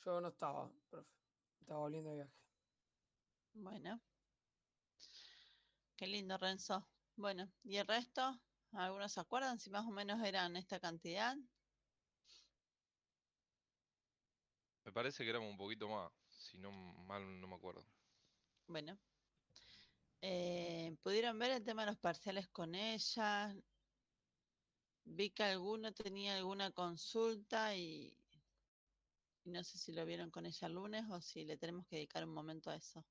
Yo no estaba, profe. Estaba volviendo de viaje. Bueno, qué lindo, Renzo. Bueno, ¿y el resto? ¿Algunos se acuerdan si más o menos eran esta cantidad? Me parece que éramos un poquito más, si no mal no me acuerdo. Bueno, ¿pudieron ver el tema de los parciales con ella? Vi que alguno tenía alguna consulta y no sé si lo vieron con ella el lunes o si le tenemos que dedicar un momento a eso.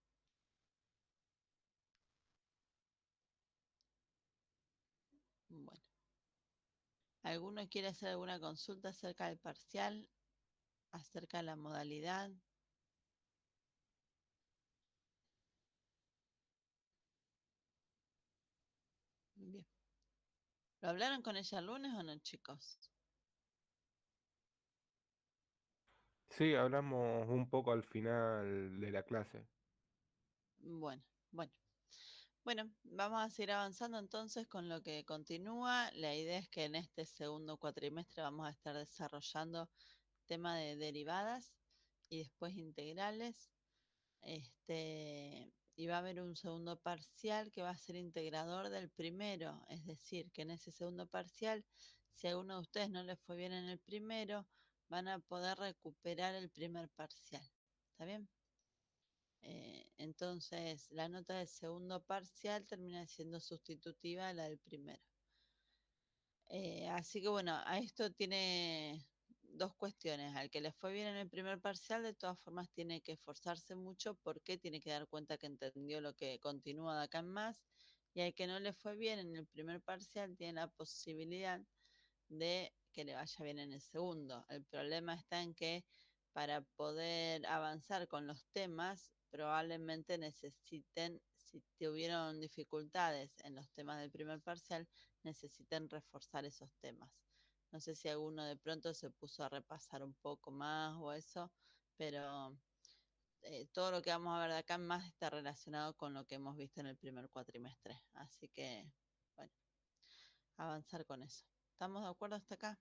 Bueno, ¿alguno quiere hacer alguna consulta acerca del parcial, acerca de la modalidad? Bien. ¿Lo hablaron con ella el lunes o no, chicos? Sí, hablamos un poco al final de la clase. Bueno, bueno. Bueno, vamos a seguir avanzando entonces con lo que continúa. La idea es que en este segundo cuatrimestre vamos a estar desarrollando tema de derivadas y después integrales. Y va a haber un segundo parcial que va a ser integrador del primero. Es decir, que en ese segundo parcial, si a alguno de ustedes no les fue bien en el primero, van a poder recuperar el primer parcial. ¿Está bien? Entonces, la nota del segundo parcial termina siendo sustitutiva a la del primero. Así que bueno, a esto tiene dos cuestiones. Al que le fue bien en el primer parcial, de todas formas tiene que esforzarse mucho porque tiene que dar cuenta que entendió lo que continúa de acá en más. Y al que no le fue bien en el primer parcial, tiene la posibilidad de que le vaya bien en el segundo. El problema está en que para poder avanzar con los temas, probablemente necesiten, si tuvieron dificultades en los temas del primer parcial, necesiten reforzar esos temas. No sé si alguno de pronto se puso a repasar un poco más o eso, pero todo lo que vamos a ver de acá más está relacionado con lo que hemos visto en el primer cuatrimestre. Así que, bueno, avanzar con eso. ¿Estamos de acuerdo hasta acá?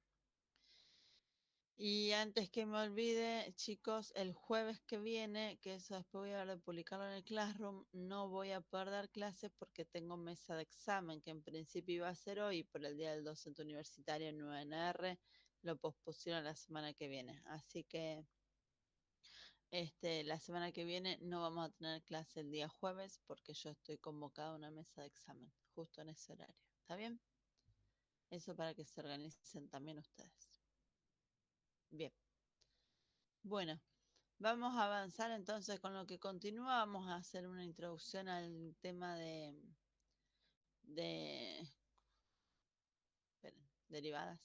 Y antes que me olvide, chicos, el jueves que viene, que eso después voy a ver de publicarlo en el Classroom, no voy a poder dar clases porque tengo mesa de examen, que en principio iba a ser hoy, por el Día del Docente Universitario en UNR, lo pospusieron la semana que viene. Así que la semana que viene no vamos a tener clase el día jueves porque yo estoy convocada a una mesa de examen, justo en ese horario. ¿Está bien? Eso para que se organicen también ustedes. Bien. Bueno. Vamos a avanzar entonces con lo que continúa. Vamos a hacer una introducción al tema de esperen, derivadas.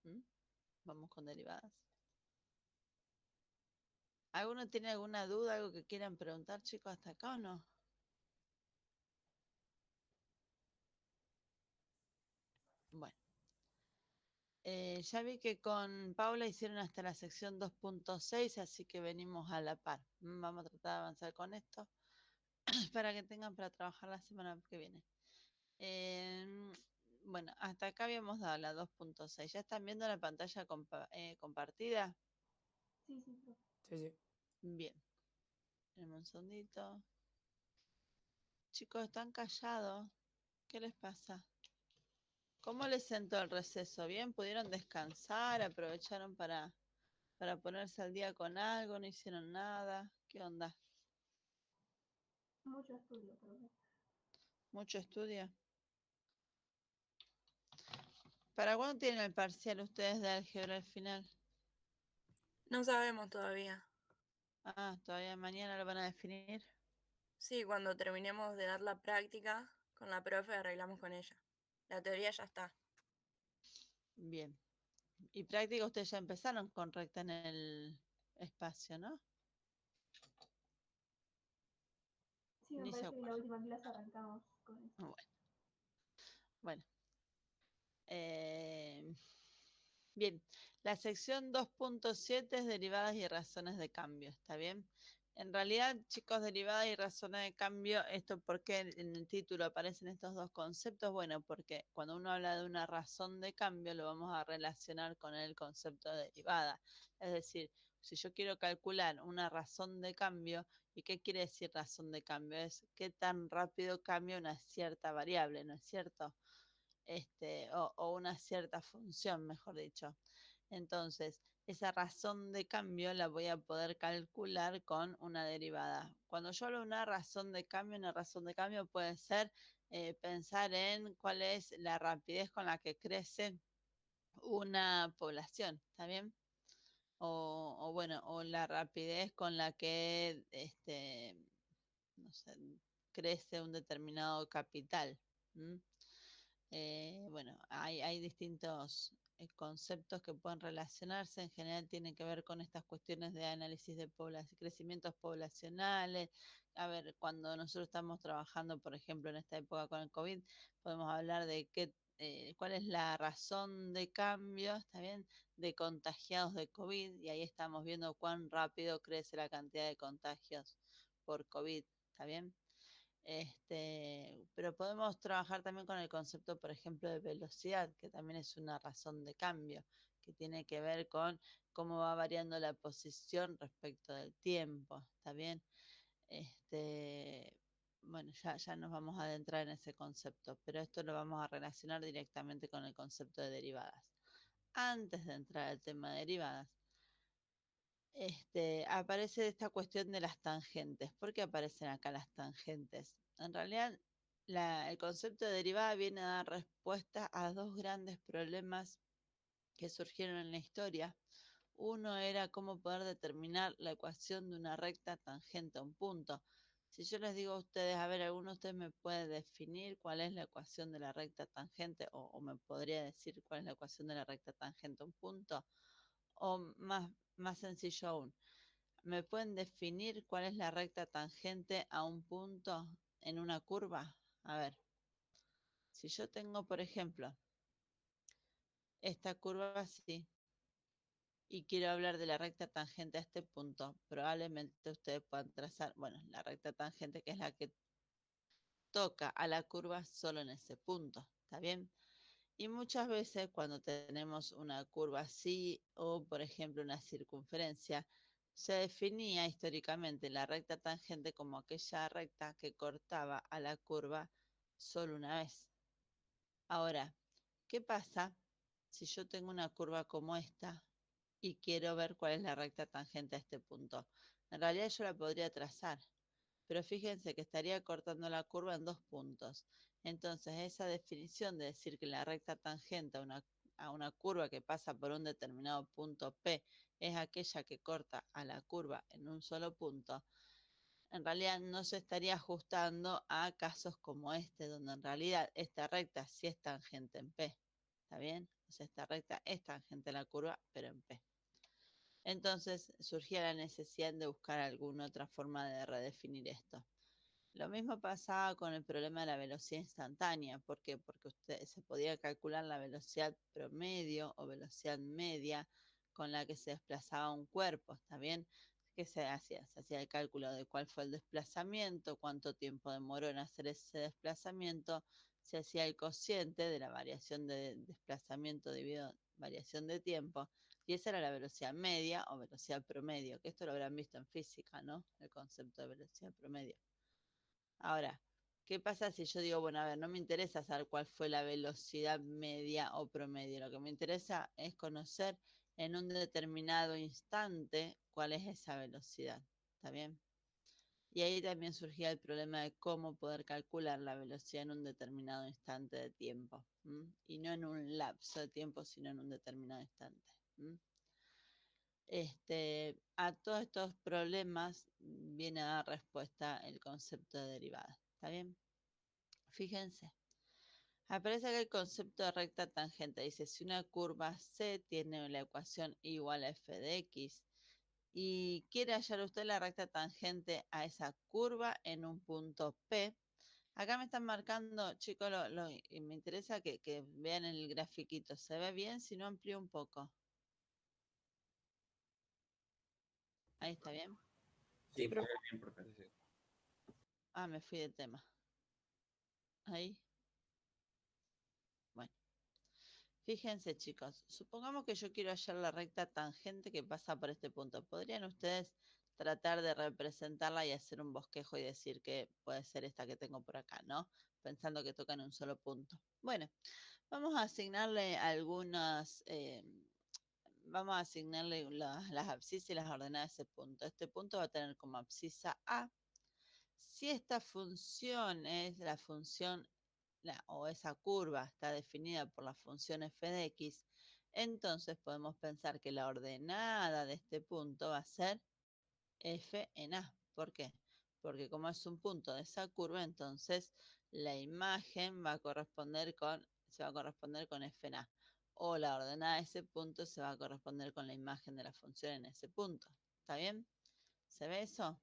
¿Mm? Vamos con derivadas. ¿Alguno tiene alguna duda, algo que quieran preguntar, chicos, hasta acá o no? Bueno, ya vi que con Paula hicieron hasta la sección 2.6, así que venimos a la par. Vamos a tratar de avanzar con esto para que tengan para trabajar la semana que viene. Bueno, hasta acá habíamos dado la 2.6. ¿Ya están viendo la pantalla compartida? Sí, sí, profe. Sí, sí. Bien. Tenemos un segundito. Chicos, están callados. ¿Qué les pasa? ¿Cómo les sentó el receso? ¿Bien? ¿Pudieron descansar? ¿Aprovecharon para ponerse al día con algo? ¿No hicieron nada? ¿Qué onda? Mucho estudio, profe. ¿Mucho estudio? ¿Para cuándo tienen el parcial ustedes de álgebra al final? No sabemos todavía. Ah, todavía mañana lo van a definir. Sí, cuando terminemos de dar la práctica con la profe arreglamos con ella. La teoría ya está. Bien. Y práctica ustedes ya empezaron con recta en el espacio, ¿no? Sí, me Ni se parece que la acuerdan. última clase arrancamos con eso. Bueno, bueno. Eh, bien, la sección 2.7 es derivadas y razones de cambio, ¿está bien? En realidad, chicos, derivada y razón de cambio, esto porque en el título aparecen estos dos conceptos, bueno, porque cuando uno habla de una razón de cambio lo vamos a relacionar con el concepto de derivada. Es decir, si yo quiero calcular una razón de cambio, ¿y qué quiere decir razón de cambio? Es qué tan rápido cambia una cierta variable, ¿no es cierto? O una cierta función, mejor dicho. Entonces, esa razón de cambio la voy a poder calcular con una derivada. Cuando yo hablo de una razón de cambio puede ser pensar en cuál es la rapidez con la que crece una población, ¿está bien? O bueno, o la rapidez con la que no sé, crece un determinado capital. Bueno, hay distintos conceptos que pueden relacionarse. En general tienen que ver con estas cuestiones de análisis de crecimientos poblacionales. A ver, cuando nosotros estamos trabajando, por ejemplo, en esta época con el COVID, podemos hablar de cuál es la razón de cambio, ¿está bien? De contagiados de COVID, y ahí estamos viendo cuán rápido crece la cantidad de contagios por COVID, ¿está bien? Pero podemos trabajar también con el concepto, por ejemplo, de velocidad, que también es una razón de cambio, que tiene que ver con cómo va variando la posición respecto del tiempo, ¿está bien? Bueno, ya nos vamos a adentrar en ese concepto, pero esto lo vamos a relacionar directamente con el concepto de derivadas. Antes de entrar al tema de derivadas, aparece esta cuestión de las tangentes. ¿Por qué aparecen acá las tangentes? En realidad, el concepto de derivada viene a dar respuesta a dos grandes problemas que surgieron en la historia. Uno era cómo poder determinar la ecuación de una recta tangente a un punto. Si yo les digo a ustedes, a ver, ¿alguno de ustedes me puede definir cuál es la ecuación de la recta tangente? O me podría decir cuál es la ecuación de la recta tangente a un punto. O más sencillo aún, ¿me pueden definir cuál es la recta tangente a un punto en una curva? A ver, si yo tengo, por ejemplo, esta curva así, y quiero hablar de la recta tangente a este punto, probablemente ustedes puedan trazar, bueno, la recta tangente que es la que toca a la curva solo en ese punto, ¿está bien? Y muchas veces cuando tenemos una curva así o por ejemplo una circunferencia, se definía históricamente la recta tangente como aquella recta que cortaba a la curva solo una vez. Ahora, ¿qué pasa si yo tengo una curva como esta y quiero ver cuál es la recta tangente a este punto? En realidad yo la podría trazar, pero fíjense que estaría cortando la curva en dos puntos. Entonces, esa definición de decir que la recta tangente a una curva que pasa por un determinado punto P es aquella que corta a la curva en un solo punto, en realidad no se estaría ajustando a casos como este, donde en realidad esta recta sí es tangente en P. ¿Está bien? O sea, esta recta es tangente a la curva, pero en P. Entonces surgía la necesidad de buscar alguna otra forma de redefinir esto. Lo mismo pasaba con el problema de la velocidad instantánea. ¿Por qué? Porque se podía calcular la velocidad promedio o velocidad media con la que se desplazaba un cuerpo, ¿está bien? ¿Qué se hacía? Se hacía el cálculo de cuál fue el desplazamiento, cuánto tiempo demoró en hacer ese desplazamiento, se hacía el cociente de la variación de desplazamiento debido a variación de tiempo, y esa era la velocidad media o velocidad promedio, que esto lo habrán visto en física, ¿no? El concepto de velocidad promedio. Ahora, ¿qué pasa si yo digo, bueno, a ver, no me interesa saber cuál fue la velocidad media o promedio? Lo que me interesa es conocer en un determinado instante cuál es esa velocidad. ¿Está bien? Y ahí también surgía el problema de cómo poder calcular la velocidad en un determinado instante de tiempo. Y no en un lapso de tiempo, sino en un determinado instante. A todos estos problemas viene a dar respuesta el concepto de derivada. ¿Está bien? Fíjense. Aparece acá el concepto de recta tangente. Dice, si una curva C tiene la ecuación igual a f de x y quiere hallar usted la recta tangente a esa curva en un punto P. Acá me están marcando, chicos, y me interesa que vean el grafiquito. ¿Se ve bien? Si no, amplío un poco. Ahí está bien. Sí, profe. bien, profe. Sí, sí. Ah, me fui de tema. Ahí. Bueno. Fíjense, chicos, supongamos que yo quiero hallar la recta tangente que pasa por este punto. ¿Podrían ustedes tratar de representarla y hacer un bosquejo y decir que puede ser esta que tengo por acá, ¿no? Pensando que toca en un solo punto. Bueno, vamos a asignarle algunas, vamos a asignarle las abscisas y las ordenadas a ese punto. Este punto va a tener como abscisa A. Si esta función es la función o esa curva está definida por la función f de x, entonces podemos pensar que la ordenada de este punto va a ser f en a. ¿Por qué? Porque como es un punto de esa curva, entonces la imagen va a corresponder se va a corresponder con f en a. O la ordenada de ese punto se va a corresponder con la imagen de la función en ese punto. ¿Está bien? ¿Se ve eso?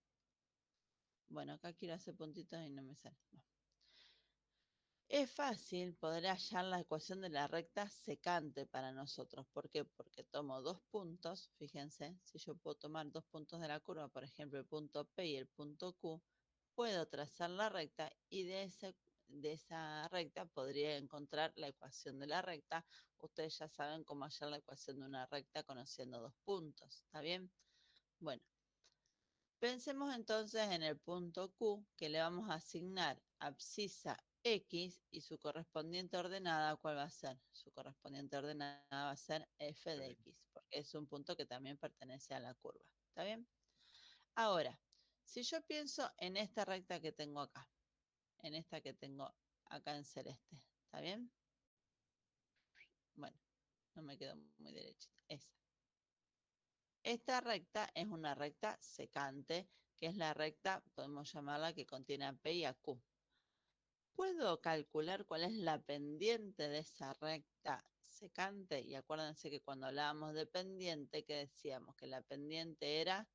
Bueno, acá quiero hacer puntitos y no me sale. No. Es fácil poder hallar la ecuación de la recta secante para nosotros. ¿Por qué? Porque tomo dos puntos, fíjense, si yo puedo tomar dos puntos de la curva, por ejemplo el punto P y el punto Q, puedo trazar la recta y de esa recta podría encontrar la ecuación de la recta. Ustedes ya saben cómo hallar la ecuación de una recta conociendo dos puntos, ¿está bien? Bueno, pensemos entonces en el punto Q, que le vamos a asignar abscisa X y su correspondiente ordenada, ¿cuál va a ser? Su correspondiente ordenada va a ser f de x, porque es un punto que también pertenece a la curva. ¿Está bien? Ahora, si yo pienso en esta recta que tengo acá, en esta que tengo acá en celeste, ¿está bien? Bueno, no me quedo muy derechita. Esa. Esta recta es una recta secante, que es la recta, podemos llamarla, que contiene a P y a Q. ¿Puedo calcular cuál es la pendiente de esa recta secante? Y acuérdense que cuando hablábamos de pendiente, que decíamos que la pendiente era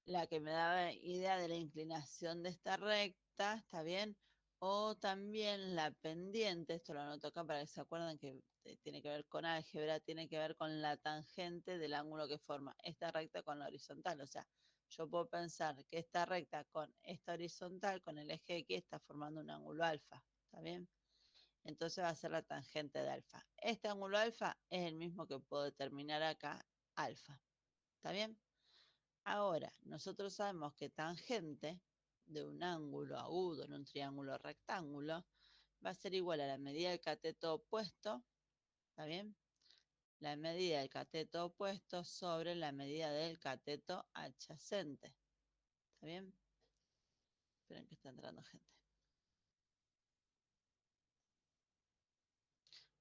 la que me daba idea de la inclinación de esta recta, ¿está bien? O también la pendiente, esto lo anoto acá para que se acuerden que tiene que ver con álgebra, tiene que ver con la tangente del ángulo que forma esta recta con la horizontal. O sea, yo puedo pensar que esta recta con esta horizontal, con el eje X, está formando un ángulo alfa, ¿está bien? Entonces va a ser la tangente de alfa. Este ángulo alfa es el mismo que puedo determinar acá, alfa, ¿está bien? Ahora, nosotros sabemos que tangente de un ángulo agudo en un triángulo rectángulo va a ser igual a la medida del cateto opuesto, ¿está bien? La medida del cateto opuesto sobre la medida del cateto adyacente, ¿está bien? Esperen que está entrando gente.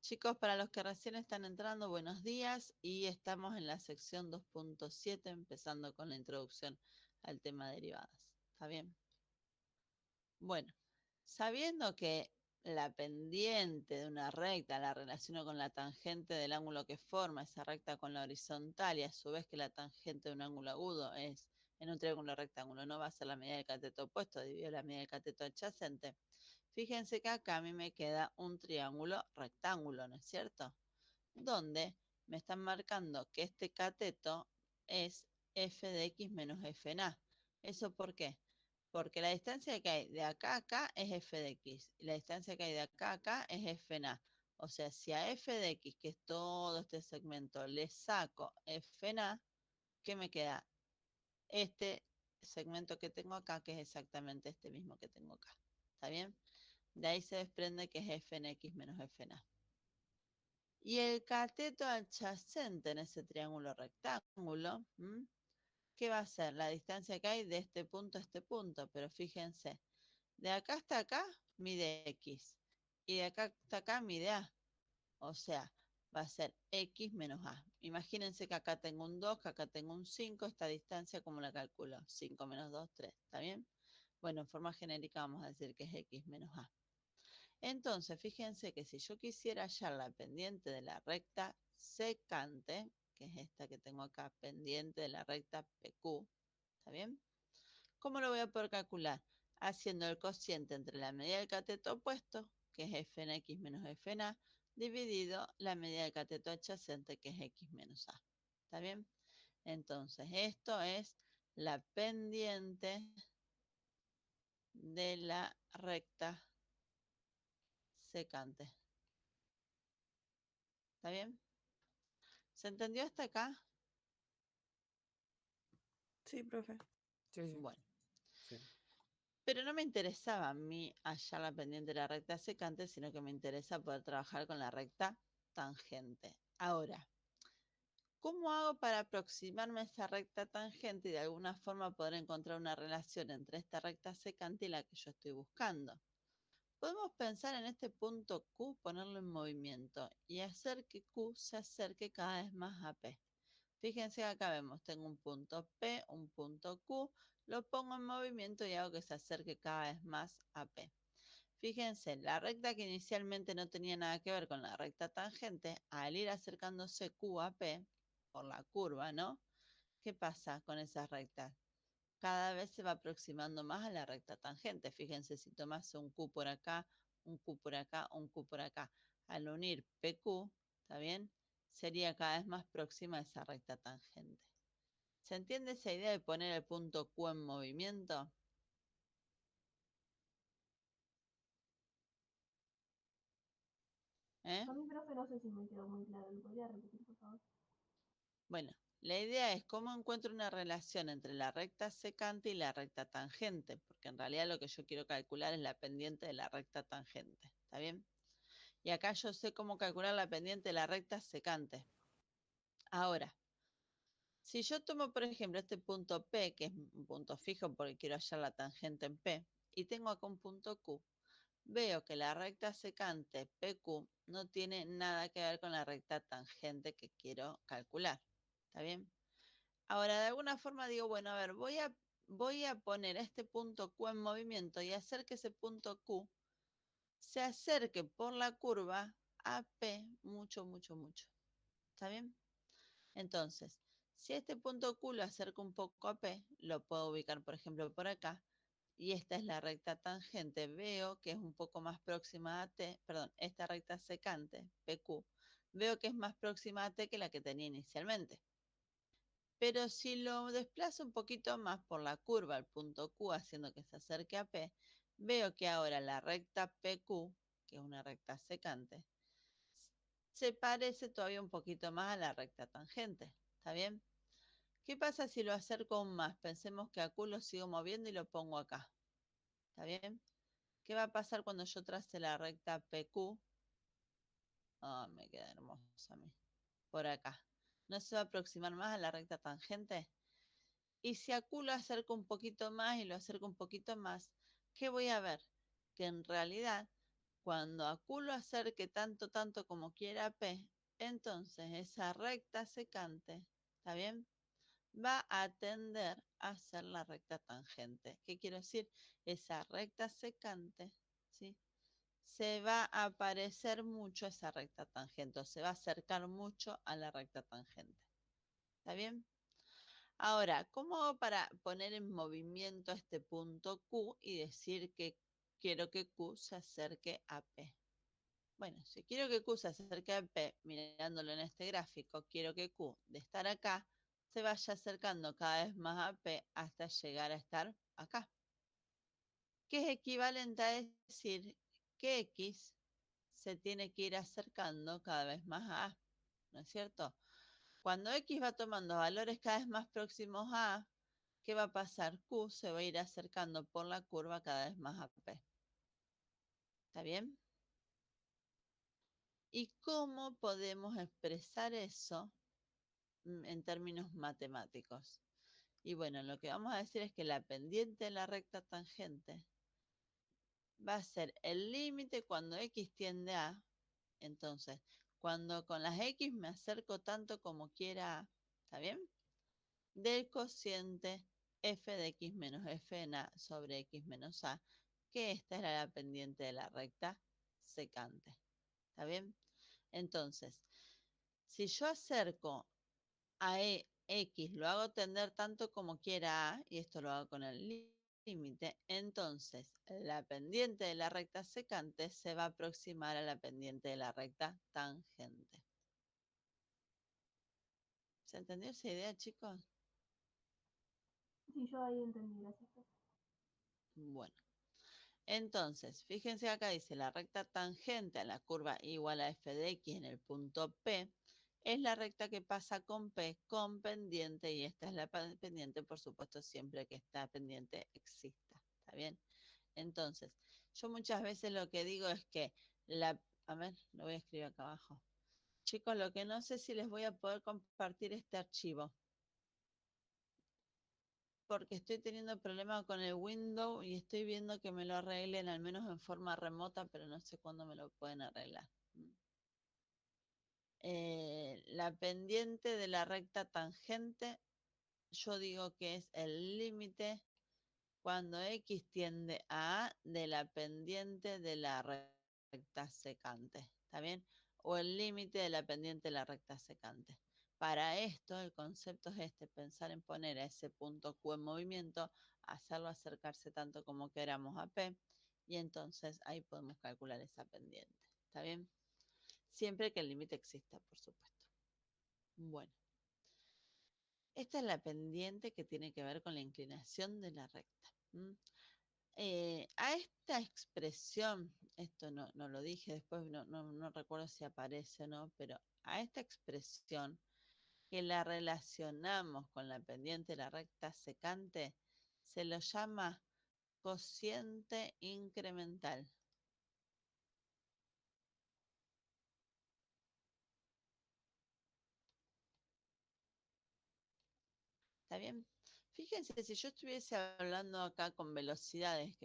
Chicos, para los que recién están entrando, buenos días y estamos en la sección 2.7, empezando con la introducción al tema de derivadas, ¿está bien? Bueno, sabiendo que la pendiente de una recta la relaciono con la tangente del ángulo que forma esa recta con la horizontal y a su vez que la tangente de un ángulo agudo es en un triángulo rectángulo, no va a ser la medida del cateto opuesto dividido la medida del cateto adyacente. Fíjense que acá a mí me queda un triángulo rectángulo, ¿no es cierto? Donde me están marcando que este cateto es f de x menos f en a. ¿Eso por qué? Porque la distancia que hay de acá a acá es f de x. Y la distancia que hay de acá a acá es f en a. O sea, si a f de x, que es todo este segmento, le saco f en a, ¿qué me queda? Este segmento que tengo acá, que es exactamente este mismo que tengo acá. ¿Está bien? De ahí se desprende que es f en x menos f en a. Y el cateto adyacente en ese triángulo rectángulo, ¿qué va a ser? La distancia que hay de este punto a este punto. Pero fíjense, de acá hasta acá mide x. Y de acá hasta acá mide a. O sea, va a ser x menos a. Imagínense que acá tengo un 2, que acá tengo un 5. Esta distancia, ¿cómo la calculo? 5 menos 2, 3. ¿Está bien? Bueno, en forma genérica vamos a decir que es x menos a. Entonces, fíjense que si yo quisiera hallar la pendiente de la recta secante, que es esta que tengo acá, pendiente de la recta PQ, ¿está bien? ¿Cómo lo voy a poder calcular? Haciendo el cociente entre la medida del cateto opuesto, que es f en x menos f en a, dividido la medida del cateto adyacente, que es x menos a. ¿Está bien? Entonces, esto es la pendiente de la recta secante. ¿Está bien? ¿Se entendió hasta acá? Sí, profe. Sí, sí. Bueno. Sí. Pero no me interesaba a mí hallar la pendiente de la recta secante, sino que me interesa poder trabajar con la recta tangente. Ahora, ¿cómo hago para aproximarme a esa recta tangente y de alguna forma poder encontrar una relación entre esta recta secante y la que yo estoy buscando? Podemos pensar en este punto Q, ponerlo en movimiento y hacer que Q se acerque cada vez más a P. Fíjense que acá vemos, tengo un punto P, un punto Q, lo pongo en movimiento y hago que se acerque cada vez más a P. Fíjense, la recta que inicialmente no tenía nada que ver con la recta tangente, al ir acercándose Q a P, por la curva, ¿no? ¿Qué pasa con esas rectas? Cada vez se va aproximando más a la recta tangente. Fíjense, si tomas un Q por acá, un Q por acá, un Q por acá, al unir PQ, ¿está bien? Sería cada vez más próxima a esa recta tangente. ¿Se entiende esa idea de poner el punto Q en movimiento? ¿Eh? A mí, profe, no sé si me quedó muy claro. ¿Lo podría repetir, por favor? Bueno, la idea es cómo encuentro una relación entre la recta secante y la recta tangente, porque en realidad lo que yo quiero calcular es la pendiente de la recta tangente, ¿está bien? Y acá yo sé cómo calcular la pendiente de la recta secante. Ahora, si yo tomo, por ejemplo, este punto P, que es un punto fijo porque quiero hallar la tangente en P, y tengo acá un punto Q, veo que la recta secante PQ no tiene nada que ver con la recta tangente que quiero calcular. ¿Está bien? Ahora, de alguna forma digo, bueno, a ver, voy a poner este punto Q en movimiento y hacer que ese punto Q se acerque por la curva a P mucho, mucho, mucho. ¿Está bien? Entonces, si este punto Q lo acerco un poco a P, lo puedo ubicar, por ejemplo, por acá, y esta es la recta tangente, veo que es un poco más próxima a T, perdón, esta recta secante, PQ, veo que es más próxima a T que la que tenía inicialmente. Pero si lo desplazo un poquito más por la curva al punto Q, haciendo que se acerque a P, veo que ahora la recta PQ, que es una recta secante, se parece todavía un poquito más a la recta tangente. ¿Está bien? ¿Qué pasa si lo acerco aún más? Pensemos que a Q lo sigo moviendo y lo pongo acá. ¿Está bien? ¿Qué va a pasar cuando yo trace la recta PQ? Oh, me queda hermoso a mí. Por acá. ¿No se va a aproximar más a la recta tangente? Y si a Q lo acerco un poquito más y lo acerco un poquito más, ¿qué voy a ver? Que en realidad, cuando a Q lo acerque tanto, tanto como quiera a P, entonces esa recta secante, ¿está bien? Va a tender a ser la recta tangente. ¿Qué quiero decir? Esa recta secante, ¿sí? Se va a parecer mucho a esa recta tangente, o se va a acercar mucho a la recta tangente. ¿Está bien? Ahora, ¿cómo hago para poner en movimiento este punto Q y decir que quiero que Q se acerque a P? Bueno, si quiero que Q se acerque a P, mirándolo en este gráfico, quiero que Q, de estar acá, se vaya acercando cada vez más a P hasta llegar a estar acá. Que es equivalente a decir que X se tiene que ir acercando cada vez más a A, ¿no es cierto? Cuando X va tomando valores cada vez más próximos a A, ¿qué va a pasar? Q se va a ir acercando por la curva cada vez más a P. ¿Está bien? ¿Y cómo podemos expresar eso en términos matemáticos? Y bueno, lo que vamos a decir es que la pendiente de la recta tangente va a ser el límite cuando X tiende a A. Entonces, cuando con las X me acerco tanto como quiera A, ¿está bien? Del cociente f de x menos f en a sobre x menos a, que esta era la pendiente de la recta secante. ¿Está bien? Entonces, si yo acerco a x, lo hago tender tanto como quiera a, y esto lo hago con el límite, entonces la pendiente de la recta secante se va a aproximar a la pendiente de la recta tangente. ¿Se entendió esa idea, chicos? Sí, yo ahí entendí, gracias. Profe. Bueno, entonces, fíjense acá dice la recta tangente a la curva igual a f de x en el punto P es la recta que pasa con P con pendiente y esta es la pendiente, por supuesto, siempre que esta pendiente exista. ¿Está bien? Entonces, yo muchas veces lo que digo es que a ver, lo voy a escribir acá abajo. Chicos, lo que no sé si les voy a poder compartir este archivo. Porque estoy teniendo problemas con el Windows y estoy viendo que me lo arreglen al menos en forma remota, pero no sé cuándo me lo pueden arreglar. La pendiente de la recta tangente, yo digo que es el límite cuando X tiende a A de la pendiente de la recta secante. ¿Está bien? O el límite de la pendiente de la recta secante. Para esto, el concepto es pensar en poner a ese punto Q en movimiento, hacerlo acercarse tanto como queramos a P, y entonces ahí podemos calcular esa pendiente. ¿Está bien? Siempre que el límite exista, por supuesto. Bueno. Esta es la pendiente que tiene que ver con la inclinación de la recta. A esta expresión, esto no lo dije, después no recuerdo si aparece o no, pero a esta expresión que la relacionamos con la pendiente de la recta secante, se lo llama cociente incremental. ¿Está bien? Fíjense, si yo estuviese hablando acá con velocidades,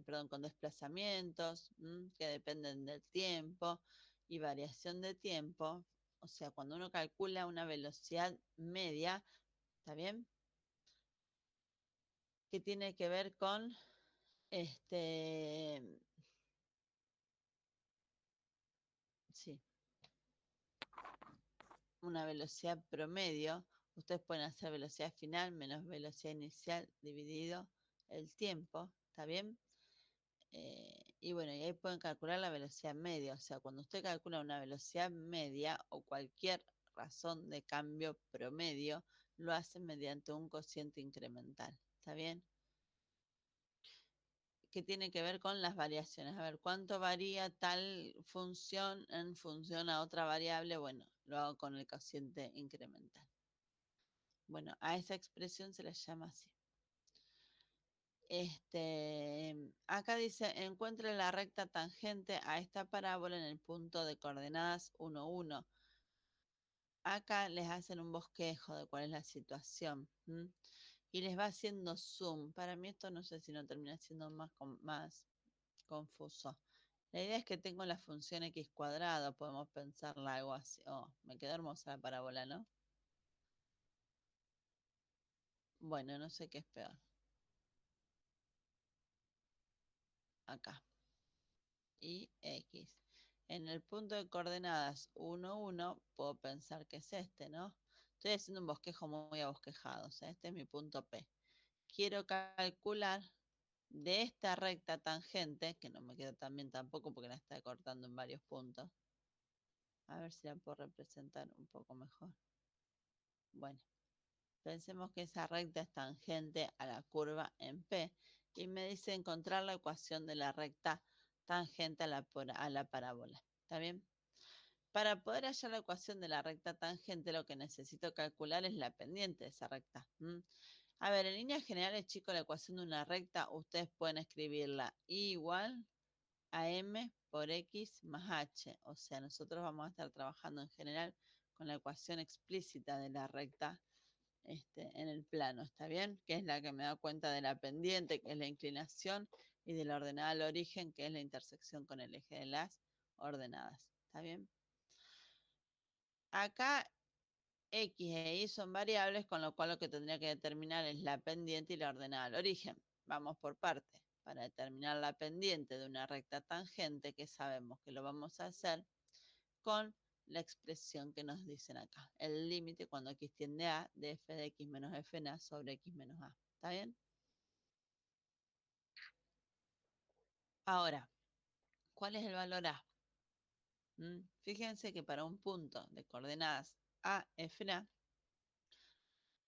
perdón, con desplazamientos, que dependen del tiempo y variación de tiempo, o sea, cuando uno calcula una velocidad media, ¿está bien? Que tiene que ver con sí, una velocidad promedio. Ustedes pueden hacer velocidad final menos velocidad inicial dividido el tiempo, ¿está bien? Y bueno, y ahí pueden calcular la velocidad media. O sea, cuando usted calcula una velocidad media o cualquier razón de cambio promedio, lo hace mediante un cociente incremental. ¿Está bien? Que tiene que ver con las variaciones. A ver, ¿cuánto varía tal función en función a otra variable? Bueno, lo hago con el cociente incremental. Bueno, a esa expresión se le llama así. Acá dice, encuentre la recta tangente a esta parábola en el punto de coordenadas 1, 1. Acá les hacen un bosquejo de cuál es la situación. Y les va haciendo zoom. Para mí esto no sé si no termina siendo más confuso. La idea es que tengo la función x cuadrado, podemos pensarla algo así. Oh, me quedó hermosa la parábola, ¿no? Bueno, no sé qué es peor. Acá. Y x. En el punto de coordenadas 1, 1, puedo pensar que es este, ¿no? Estoy haciendo un bosquejo muy abosquejado, o sea, este es mi punto P. Quiero calcular de esta recta tangente, que no me queda tan bien tampoco porque la está cortando en varios puntos. A ver si la puedo representar un poco mejor. Bueno, pensemos que esa recta es tangente a la curva en P y me dice encontrar la ecuación de la recta tangente a la parábola. ¿Está bien? Para poder hallar la ecuación de la recta tangente, lo que necesito calcular es la pendiente de esa recta. A ver, en líneas generales, chicos, la ecuación de una recta, ustedes pueden escribirla I igual a M por X más H. O sea, nosotros vamos a estar trabajando en general con la ecuación explícita de la recta en el plano, ¿está bien? Que es la que me da cuenta de la pendiente, que es la inclinación, y de la ordenada al origen, que es la intersección con el eje de las ordenadas. ¿Está bien? Acá X e Y son variables, con lo cual lo que tendría que determinar es la pendiente y la ordenada al origen. Vamos por parte. Para determinar la pendiente de una recta tangente, que sabemos que lo vamos a hacer con la expresión que nos dicen acá. El límite cuando x tiende a de f de x menos f en a sobre x menos a. ¿Está bien? Ahora, ¿cuál es el valor a? Fíjense que para un punto de coordenadas a, f en a,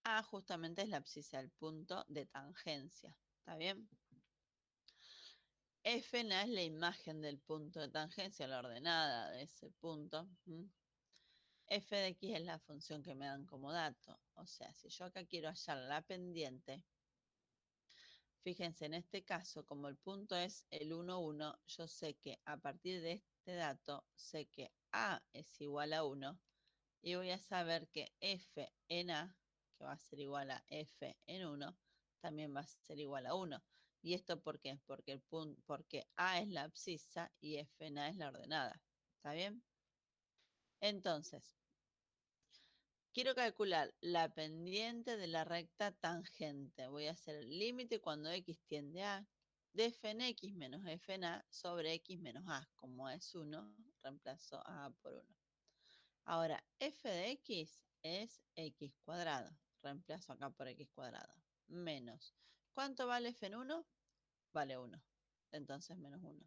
A justamente es la abscisa, el punto de tangencia. ¿Está bien? F es la imagen del punto de tangencia, la ordenada de ese punto. F de X es la función que me dan como dato. O sea, si yo acá quiero hallar la pendiente, fíjense, en este caso, como el punto es el 1, 1, yo sé que a partir de este dato, sé que A es igual a 1 y voy a saber que F en A, que va a ser igual a F en 1, también va a ser igual a 1. ¿Y esto por qué? Porque A es la abscisa y F en A es la ordenada. ¿Está bien? Entonces, quiero calcular la pendiente de la recta tangente. Voy a hacer el límite cuando X tiende a de F en X menos F en A sobre X menos A. Como es 1, reemplazo a por 1. Ahora, F de X es X cuadrado. Reemplazo acá por X cuadrado. Menos. ¿Cuánto vale F en 1? Vale 1. Entonces menos 1.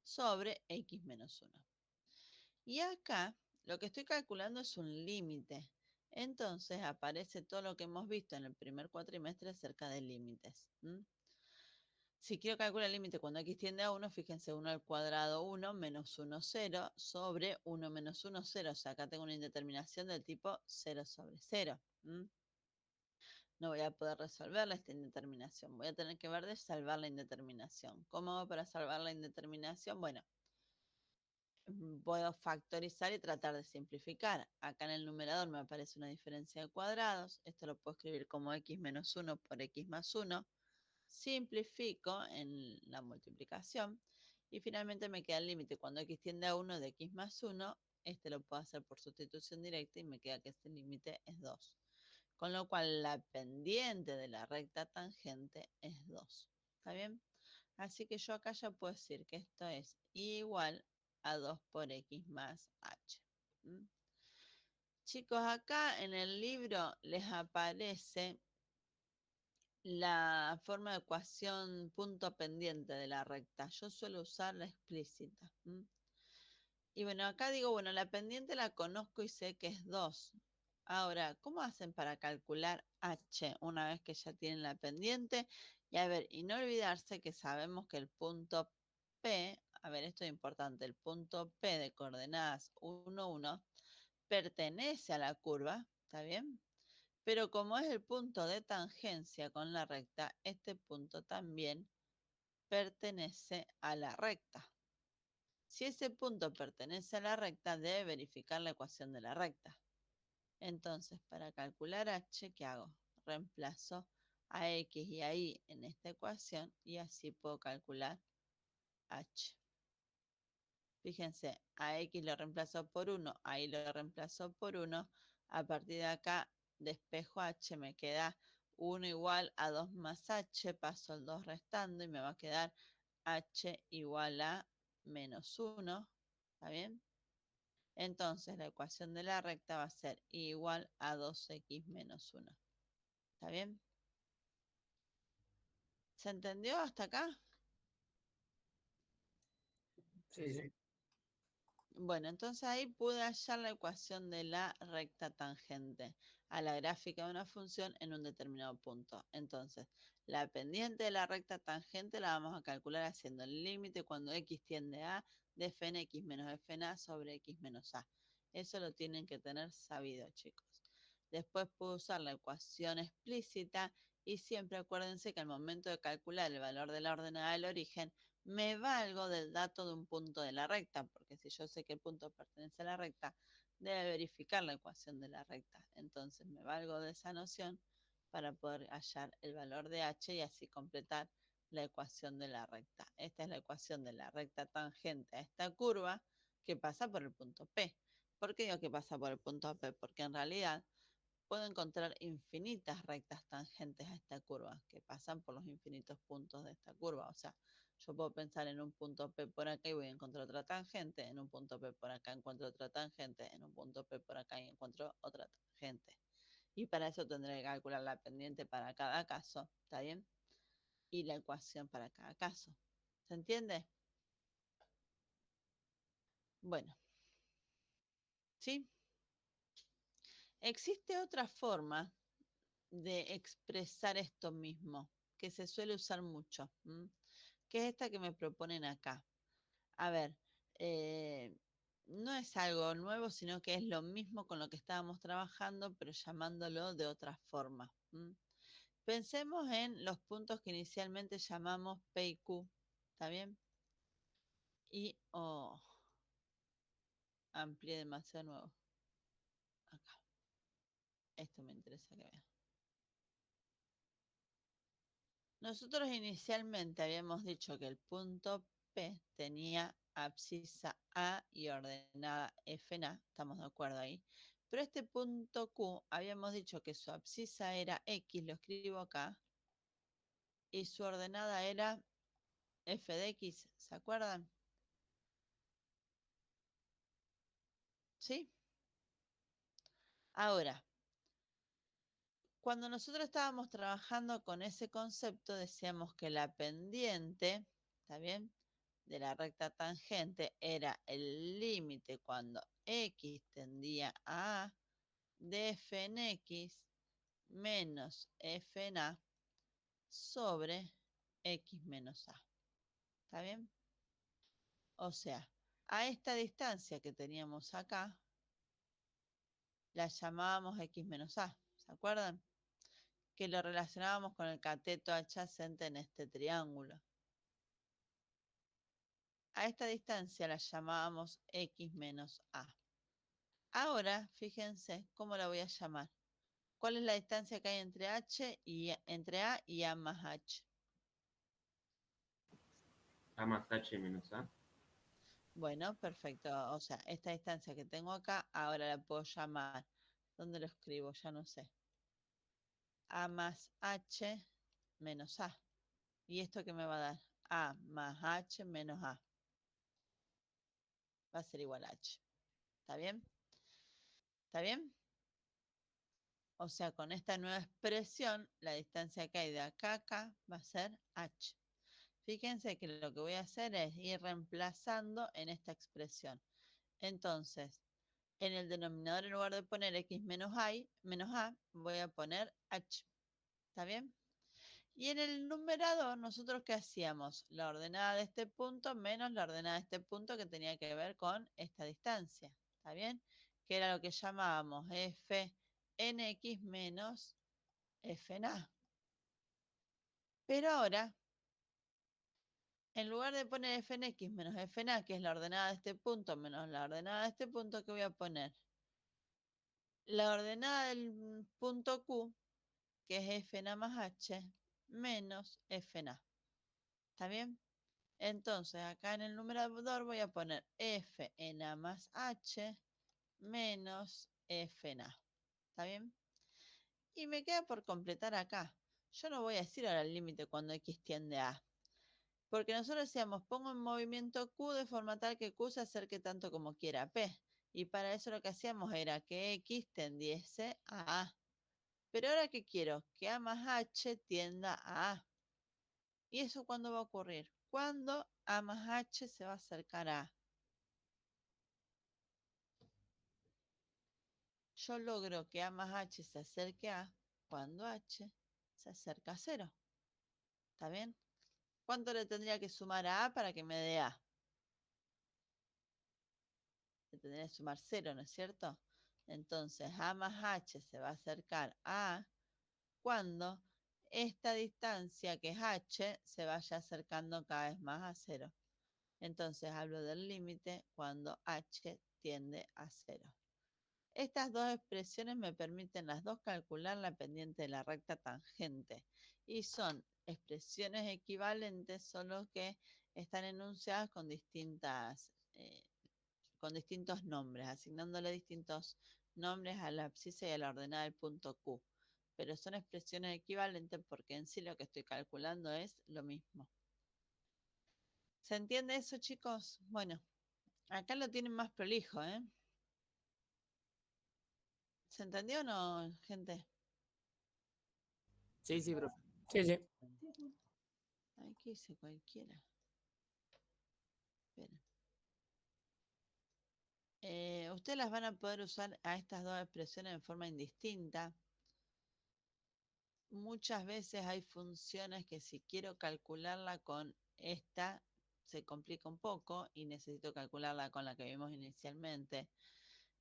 Sobre X menos 1. Y acá lo que estoy calculando es un límite. Entonces aparece todo lo que hemos visto en el primer cuatrimestre acerca de límites. Si quiero calcular el límite cuando X tiende a 1, fíjense 1 al cuadrado 1 menos 1 0 sobre 1 menos 1 0. O sea, acá tengo una indeterminación del tipo 0 sobre 0. No voy a poder resolverla esta indeterminación. Voy a tener que ver de salvar la indeterminación. ¿Cómo hago para salvar la indeterminación? Bueno, puedo factorizar y tratar de simplificar. Acá en el numerador me aparece una diferencia de cuadrados. Esto lo puedo escribir como x menos 1 por x más 1. Simplifico en la multiplicación. Y finalmente me queda el límite cuando x tiende a 1 de x más 1. Este lo puedo hacer por sustitución directa y me queda que este límite es 2. Con lo cual la pendiente de la recta tangente es 2. ¿Está bien? Así que yo acá ya puedo decir que esto es igual a 2 por x más h. Chicos, acá en el libro les aparece la forma de ecuación punto pendiente de la recta. Yo suelo usar la explícita. Y bueno, acá digo, bueno, la pendiente la conozco y sé que es 2. Ahora, ¿cómo hacen para calcular h una vez que ya tienen la pendiente? Y a ver, y no olvidarse que sabemos que el punto P, a ver, esto es importante, el punto P de coordenadas 1, 1, pertenece a la curva, ¿está bien? Pero como es el punto de tangencia con la recta, este punto también pertenece a la recta. Si ese punto pertenece a la recta, debe verificar la ecuación de la recta. Entonces, para calcular h, ¿qué hago? Reemplazo a x y a y en esta ecuación y así puedo calcular h. Fíjense, a x lo reemplazo por 1, a y lo reemplazo por 1. A partir de acá, despejo h, me queda 1 igual a 2 más h, paso el 2 restando y me va a quedar h igual a menos 1. ¿Está bien? Entonces la ecuación de la recta va a ser igual a 2x menos 1. ¿Está bien? ¿Se entendió hasta acá? Sí, sí. Bueno, entonces ahí pude hallar la ecuación de la recta tangente a la gráfica de una función en un determinado punto. Entonces, la pendiente de la recta tangente la vamos a calcular haciendo el límite cuando x tiende a de f en x menos f en a sobre x menos a. Eso lo tienen que tener sabido, chicos. Después puedo usar la ecuación explícita y siempre acuérdense que al momento de calcular el valor de la ordenada del origen, me valgo del dato de un punto de la recta, porque si yo sé que el punto pertenece a la recta, debe verificar la ecuación de la recta. Entonces me valgo de esa noción para poder hallar el valor de h y así completar la ecuación de la recta. Esta es la ecuación de la recta tangente a esta curva que pasa por el punto P. ¿Por qué digo que pasa por el punto P? Porque en realidad puedo encontrar infinitas rectas tangentes a esta curva que pasan por los infinitos puntos de esta curva. O sea, yo puedo pensar en un punto P por acá y voy a encontrar otra tangente, en un punto P por acá encuentro otra tangente, en un punto P por acá y encuentro otra tangente. Y para eso tendré que calcular la pendiente para cada caso, ¿está bien? Y la ecuación para cada caso. ¿Se entiende? Bueno. ¿Sí? Existe otra forma de expresar esto mismo, que se suele usar mucho, que es esta que me proponen acá. A ver, no es algo nuevo, sino que es lo mismo con lo que estábamos trabajando, pero llamándolo de otra forma. Pensemos en los puntos que inicialmente llamamos P y Q, ¿está bien? Y amplié demasiado nuevo. Acá. Esto me interesa que vean. Nosotros inicialmente habíamos dicho que el punto P tenía abscisa A y ordenada FNA, estamos de acuerdo ahí. Pero este punto Q habíamos dicho que su abscisa era X, lo escribo acá, y su ordenada era F de X, ¿se acuerdan? ¿Sí? Ahora, cuando nosotros estábamos trabajando con ese concepto, decíamos que la pendiente, ¿está bien?, de la recta tangente era el límite cuando X tendía a A de f en X menos f en A sobre X menos A. ¿Está bien? O sea, a esta distancia que teníamos acá, la llamábamos X menos A. ¿Se acuerdan? Que lo relacionábamos con el cateto adyacente en este triángulo. A esta distancia la llamábamos X menos A. Ahora, fíjense cómo la voy a llamar. ¿Cuál es la distancia que hay entre entre A y A más H? A más H menos A. Bueno, perfecto. O sea, esta distancia que tengo acá, ahora la puedo llamar. ¿Dónde lo escribo? Ya no sé. A más H menos A. ¿Y esto qué me va a dar? A más H menos A. Va a ser igual a H. ¿Está bien? ¿Está bien? O sea, con esta nueva expresión, la distancia que hay de acá a acá va a ser H. Fíjense que lo que voy a hacer es ir reemplazando en esta expresión. Entonces, en el denominador, en lugar de poner X menos A, voy a poner H. ¿Está bien? Y en el numerador, ¿nosotros qué hacíamos? La ordenada de este punto menos la ordenada de este punto que tenía que ver con esta distancia. ¿Está bien? Que era lo que llamábamos F en X menos F en A. Pero ahora, en lugar de poner F en X menos F en A, que es la ordenada de este punto menos la ordenada de este punto, ¿qué voy a poner? La ordenada del punto Q, que es F en A más H, menos F en A. ¿Está bien? Entonces, acá en el numerador voy a poner F en A más H menos F en A. ¿Está bien? Y me queda por completar acá. Yo no voy a decir ahora el límite cuando X tiende a A. Porque nosotros decíamos, pongo en movimiento Q de forma tal que Q se acerque tanto como quiera a P. Y para eso lo que hacíamos era que X tendiese a A. Pero ahora, ¿qué quiero? Que A más H tienda a A. ¿Y eso cuándo va a ocurrir? Cuando A más H se va a acercar a A. Yo logro que A más H se acerque a A cuando H se acerca a 0. ¿Está bien? ¿Cuánto le tendría que sumar a A para que me dé A? Le tendría que sumar 0, ¿no es cierto? Entonces A más H se va a acercar a A cuando esta distancia, que es H, se vaya acercando cada vez más a 0. Entonces hablo del límite cuando H tiende a 0. Estas dos expresiones me permiten las dos calcular la pendiente de la recta tangente y son expresiones equivalentes, solo que están enunciadas con distintos nombres, asignándole distintos nombres a la abscisa y a la ordenada del punto Q. Pero son expresiones equivalentes porque en sí lo que estoy calculando es lo mismo. ¿Se entiende eso, chicos? Bueno, acá lo tienen más prolijo, ¿eh? ¿Se entendió o no, gente? Sí, sí, profe. Sí, sí. Sí, sí. Ay, ¿qué hice cualquiera? Esperen. Ustedes las van a poder usar a estas dos expresiones en forma indistinta. muchas veces hay funciones que si quiero calcularla con esta, se complica un poco y necesito calcularla con la que vimos inicialmente.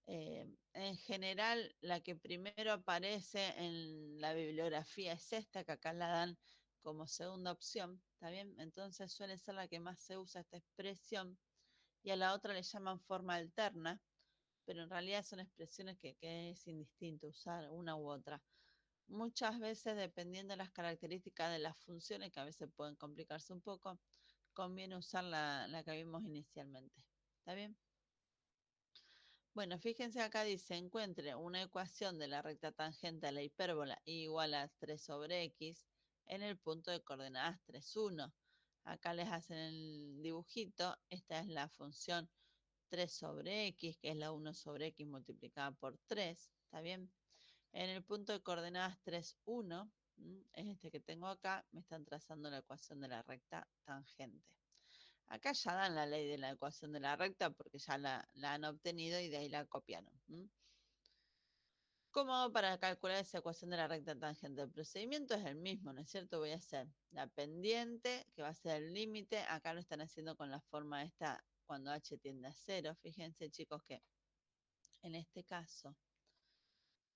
En general, la que primero aparece en la bibliografía es esta, que acá la dan como segunda opción, ¿está bien? Entonces suele ser la que más se usa esta expresión y a la otra le llaman forma alterna, pero en realidad son expresiones que es indistinto usar una u otra. Muchas veces, dependiendo de las características de las funciones, que a veces pueden complicarse un poco, conviene usar la que vimos inicialmente. ¿Está bien? Bueno, fíjense acá dice, encuentre una ecuación de la recta tangente a la hipérbola igual a 3 sobre x en el punto de coordenadas 3, 1. Acá les hacen el dibujito. Esta es la función 3 sobre x, que es la 1 sobre x multiplicada por 3. ¿Está bien? En el punto de coordenadas 3, 1, es este que tengo acá, me están trazando la ecuación de la recta tangente. Acá ya dan la ley de la ecuación de la recta porque ya la han obtenido y de ahí la copiaron. ¿Cómo hago para calcular esa ecuación de la recta tangente? El procedimiento es el mismo, ¿no es cierto? Voy a hacer la pendiente, que va a ser el límite. Acá lo están haciendo con la forma esta cuando h tiende a 0. Fíjense, chicos, que en este caso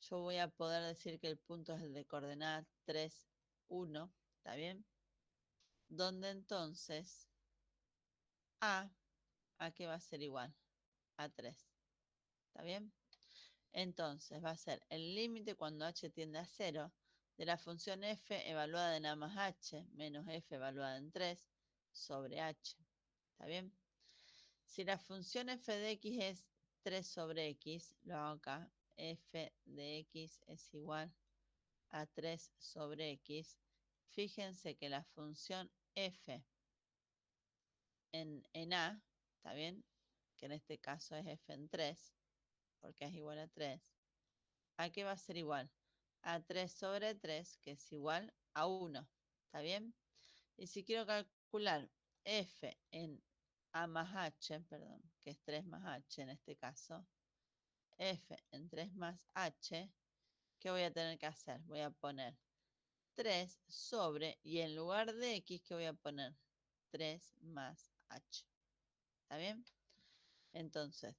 yo voy a poder decir que el punto es el de coordenadas 3, 1, ¿está bien? Donde entonces ¿a qué va a ser igual? A 3, ¿está bien? Entonces va a ser el límite cuando h tiende a 0 de la función f evaluada en a más h menos f evaluada en 3 sobre h, ¿está bien? Si la función f de x es 3 sobre x, lo hago acá, f de x es igual a 3 sobre x, fíjense que la función f en a, ¿está bien? Que en este caso es f en 3, porque es igual a 3. ¿A qué va a ser igual? A 3 sobre 3, que es igual a 1, ¿está bien? Y si quiero calcular f en a más h, perdón, que es 3 más h en este caso, f en 3 más h, ¿qué voy a tener que hacer? Voy a poner 3 sobre, y en lugar de x, ¿qué voy a poner? 3 más h. ¿Está bien? Entonces,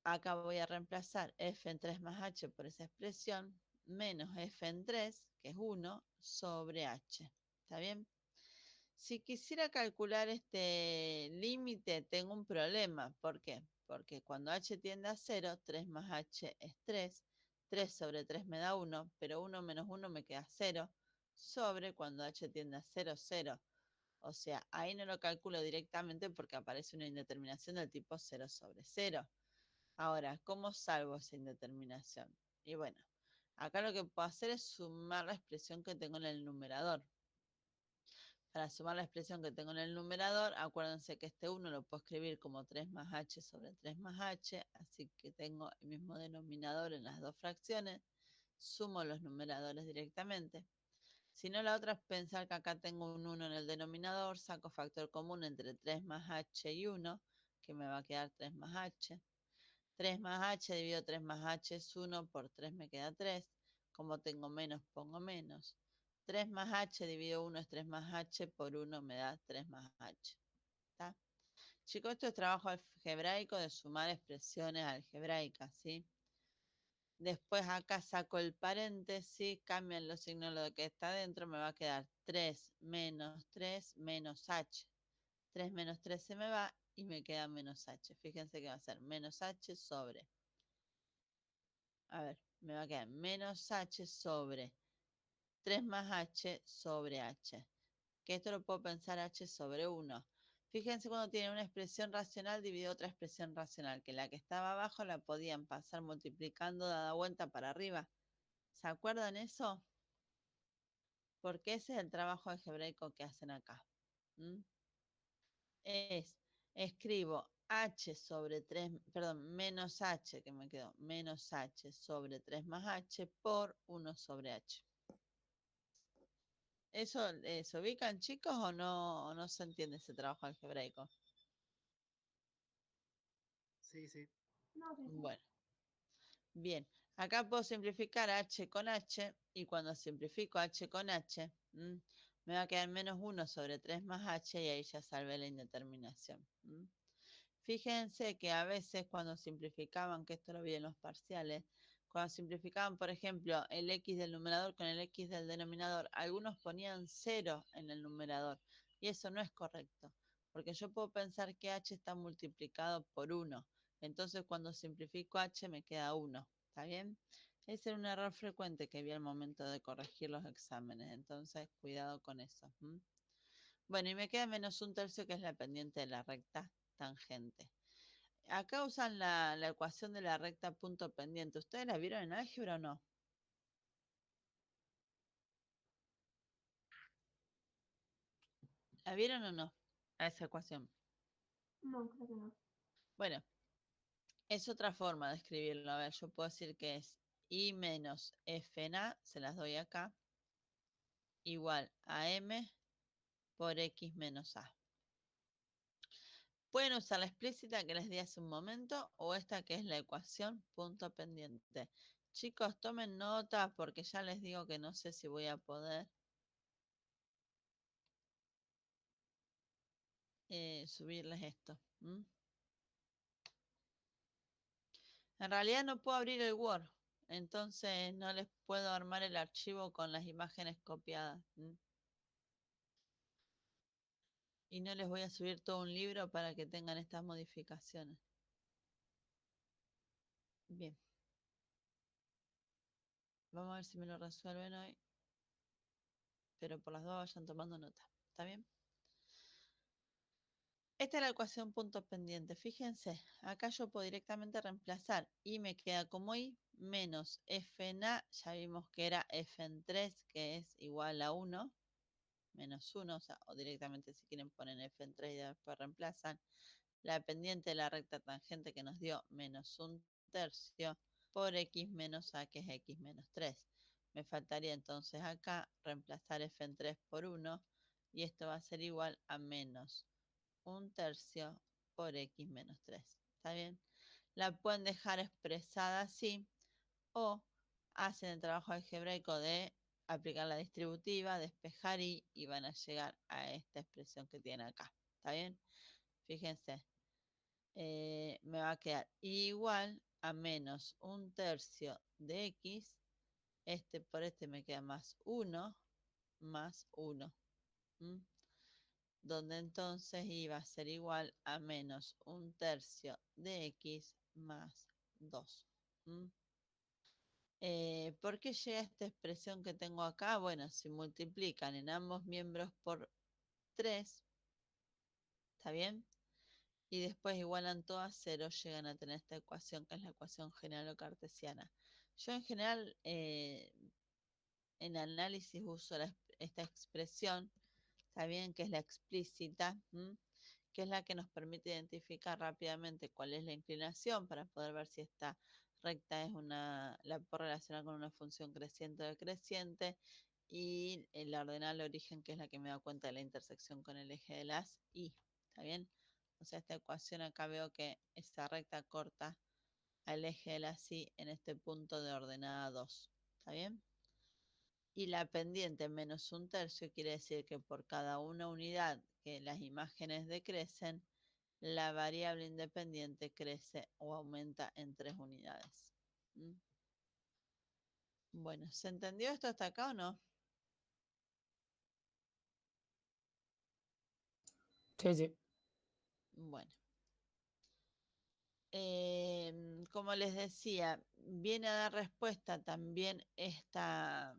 acá voy a reemplazar f en 3 más h por esa expresión, menos f en 3, que es 1, sobre h. ¿Está bien? Si quisiera calcular este límite, tengo un problema. ¿Por qué? Porque cuando h tiende a 0, 3 más h es 3. 3 sobre 3 me da 1, pero 1 menos 1 me queda 0. Sobre cuando h tiende a 0, 0. O sea, ahí no lo calculo directamente porque aparece una indeterminación del tipo 0 sobre 0. Ahora, ¿cómo salvo esa indeterminación? Y bueno, acá lo que puedo hacer es sumar la expresión que tengo en el numerador. Para sumar la expresión que tengo en el numerador, acuérdense que este 1 lo puedo escribir como 3 más h sobre 3 más h, así que tengo el mismo denominador en las dos fracciones, sumo los numeradores directamente. Si no, la otra es pensar que acá tengo un 1 en el denominador, saco factor común entre 3 más h y 1, que me va a quedar 3 más h. 3 más h dividido 3 más h es 1, por 3 me queda 3. Como tengo menos, pongo menos. 3 más h dividido 1 es 3 más h, por 1 me da 3 más h. ¿Está? Chicos, esto es trabajo algebraico de sumar expresiones algebraicas, ¿sí? Después acá saco el paréntesis, cambian los signos de lo que está dentro, me va a quedar 3 menos h. 3 menos 3 se me va y me queda menos h. Fíjense que va a ser menos h sobre. A ver, me va a quedar menos h sobre 3 más h sobre h. Que esto lo puedo pensar h sobre 1. Fíjense cuando tiene una expresión racional dividido otra expresión racional, que la que estaba abajo la podían pasar multiplicando dada vuelta para arriba. ¿Se acuerdan eso? Porque ese es el trabajo algebraico que hacen acá. Escribo h sobre 3, perdón, menos h, que me quedó, menos h sobre 3 más h por 1 sobre h. ¿Eso se ubican, chicos, o no se entiende ese trabajo algebraico? Sí, sí. No, sí, sí. Bueno, bien. Acá puedo simplificar h con h, y cuando simplifico h con h, me va a quedar menos 1 sobre 3 más h, y ahí ya salvé la indeterminación. Fíjense que a veces cuando simplificaban, que esto lo vi en los parciales, cuando simplificaban, por ejemplo, el x del numerador con el x del denominador, algunos ponían 0 en el numerador, y eso no es correcto, porque yo puedo pensar que h está multiplicado por 1, entonces cuando simplifico h me queda 1, ¿está bien? Ese era un error frecuente que vi al momento de corregir los exámenes, entonces cuidado con eso. Bueno, y me queda menos 1/3, que es la pendiente de la recta tangente. Acá usan la ecuación de la recta punto pendiente. ¿Ustedes la vieron en álgebra o no? ¿La vieron o no? A esa ecuación. No, creo que no. Bueno, es otra forma de escribirlo. A ver, yo puedo decir que es I menos F en A, se las doy acá, igual a M por X menos A. Pueden usar la explícita que les di hace un momento o esta que es la ecuación punto pendiente. Chicos, tomen nota porque ya les digo que no sé si voy a poder subirles esto. En realidad no puedo abrir el Word, entonces no les puedo armar el archivo con las imágenes copiadas. Y no les voy a subir todo un libro para que tengan estas modificaciones. Bien. Vamos a ver si me lo resuelven hoy. Pero por las dos vayan tomando nota. ¿Está bien? Esta es la ecuación punto pendiente. Fíjense, acá yo puedo directamente reemplazar y me queda como i menos f en a. Ya vimos que era f en 3, que es igual a 1. Menos 1, o sea, o directamente si quieren ponen f en 3 y después reemplazan. La pendiente de la recta tangente que nos dio menos 1/3 por x menos a, que es x menos 3. Me faltaría entonces acá reemplazar f en 3 por 1 y esto va a ser igual a menos 1/3 por x menos 3. ¿Está bien? La pueden dejar expresada así o hacen el trabajo algebraico de aplicar la distributiva, despejar y van a llegar a esta expresión que tienen acá. ¿Está bien? Fíjense, me va a quedar igual a menos 1/3 de x. Este por este me queda más 1, más 1. Donde entonces iba a ser igual a menos 1/3 de x más 2. ¿Por qué llega esta expresión que tengo acá? Bueno, si multiplican en ambos miembros por 3, ¿está bien? Y después igualan todo a 0, llegan a tener esta ecuación, que es la ecuación general o cartesiana. Yo en general en análisis uso esta expresión, ¿está bien? Que es la explícita, que es la que nos permite identificar rápidamente cuál es la inclinación para poder ver si esta recta la puedo relacionar con una función creciente o decreciente, y la ordenada origen, que es la que me da cuenta de la intersección con el eje de las y. ¿Está bien? O sea, esta ecuación acá veo que esta recta corta al eje de las y en este punto de ordenada 2. ¿Está bien? Y la pendiente menos 1/3 quiere decir que por cada una unidad que las imágenes decrecen, la variable independiente crece o aumenta en 3 unidades. Bueno, ¿se entendió esto hasta acá o no? Sí, sí. Bueno. Como les decía, viene a dar respuesta también esta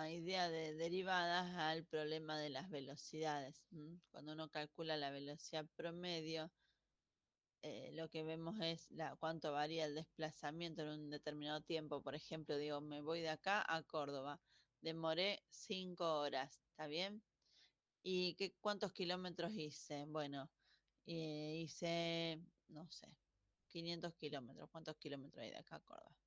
idea de derivadas al problema de las velocidades. Cuando uno calcula la velocidad promedio, lo que vemos es cuánto varía el desplazamiento en un determinado tiempo. Por ejemplo, digo, me voy de acá a Córdoba, demoré 5 horas, ¿está bien? ¿Y cuántos kilómetros hice? Bueno, hice, no sé, 500 kilómetros. ¿Cuántos kilómetros hay de acá a Córdoba?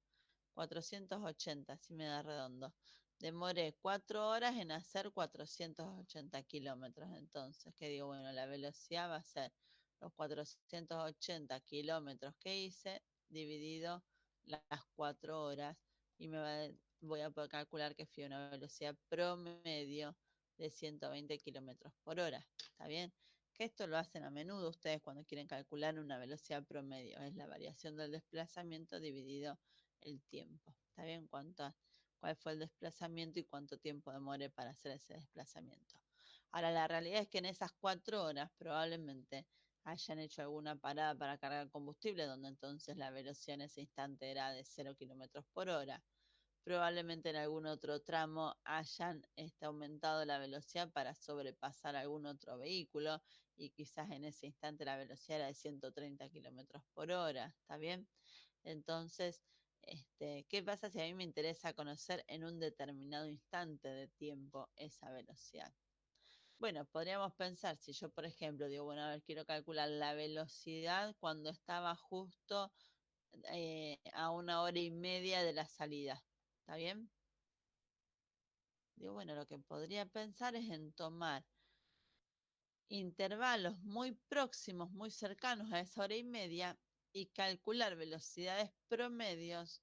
480, así me da redondo. Demoré 4 horas en hacer 480 kilómetros. Entonces, ¿qué digo? Bueno, la velocidad va a ser los 480 kilómetros que hice dividido las 4 horas y voy a poder calcular que fui a una velocidad promedio de 120 kilómetros por hora. ¿Está bien? Que esto lo hacen a menudo ustedes cuando quieren calcular una velocidad promedio. Es la variación del desplazamiento dividido el tiempo. ¿Está bien? ¿Cuál fue el desplazamiento y cuánto tiempo demoré para hacer ese desplazamiento? Ahora, la realidad es que en esas 4 horas probablemente hayan hecho alguna parada para cargar combustible, donde entonces la velocidad en ese instante era de 0 kilómetros por hora. Probablemente en algún otro tramo hayan aumentado la velocidad para sobrepasar algún otro vehículo y quizás en ese instante la velocidad era de 130 kilómetros por hora. ¿Está bien? Entonces, ¿qué pasa si a mí me interesa conocer en un determinado instante de tiempo esa velocidad? Bueno, podríamos pensar, si yo, por ejemplo, digo, bueno, a ver, quiero calcular la velocidad cuando estaba justo a 1 hora y media de la salida. ¿Está bien? Digo, bueno, lo que podría pensar es en tomar intervalos muy próximos, muy cercanos a esa 1 hora y media y calcular velocidades promedios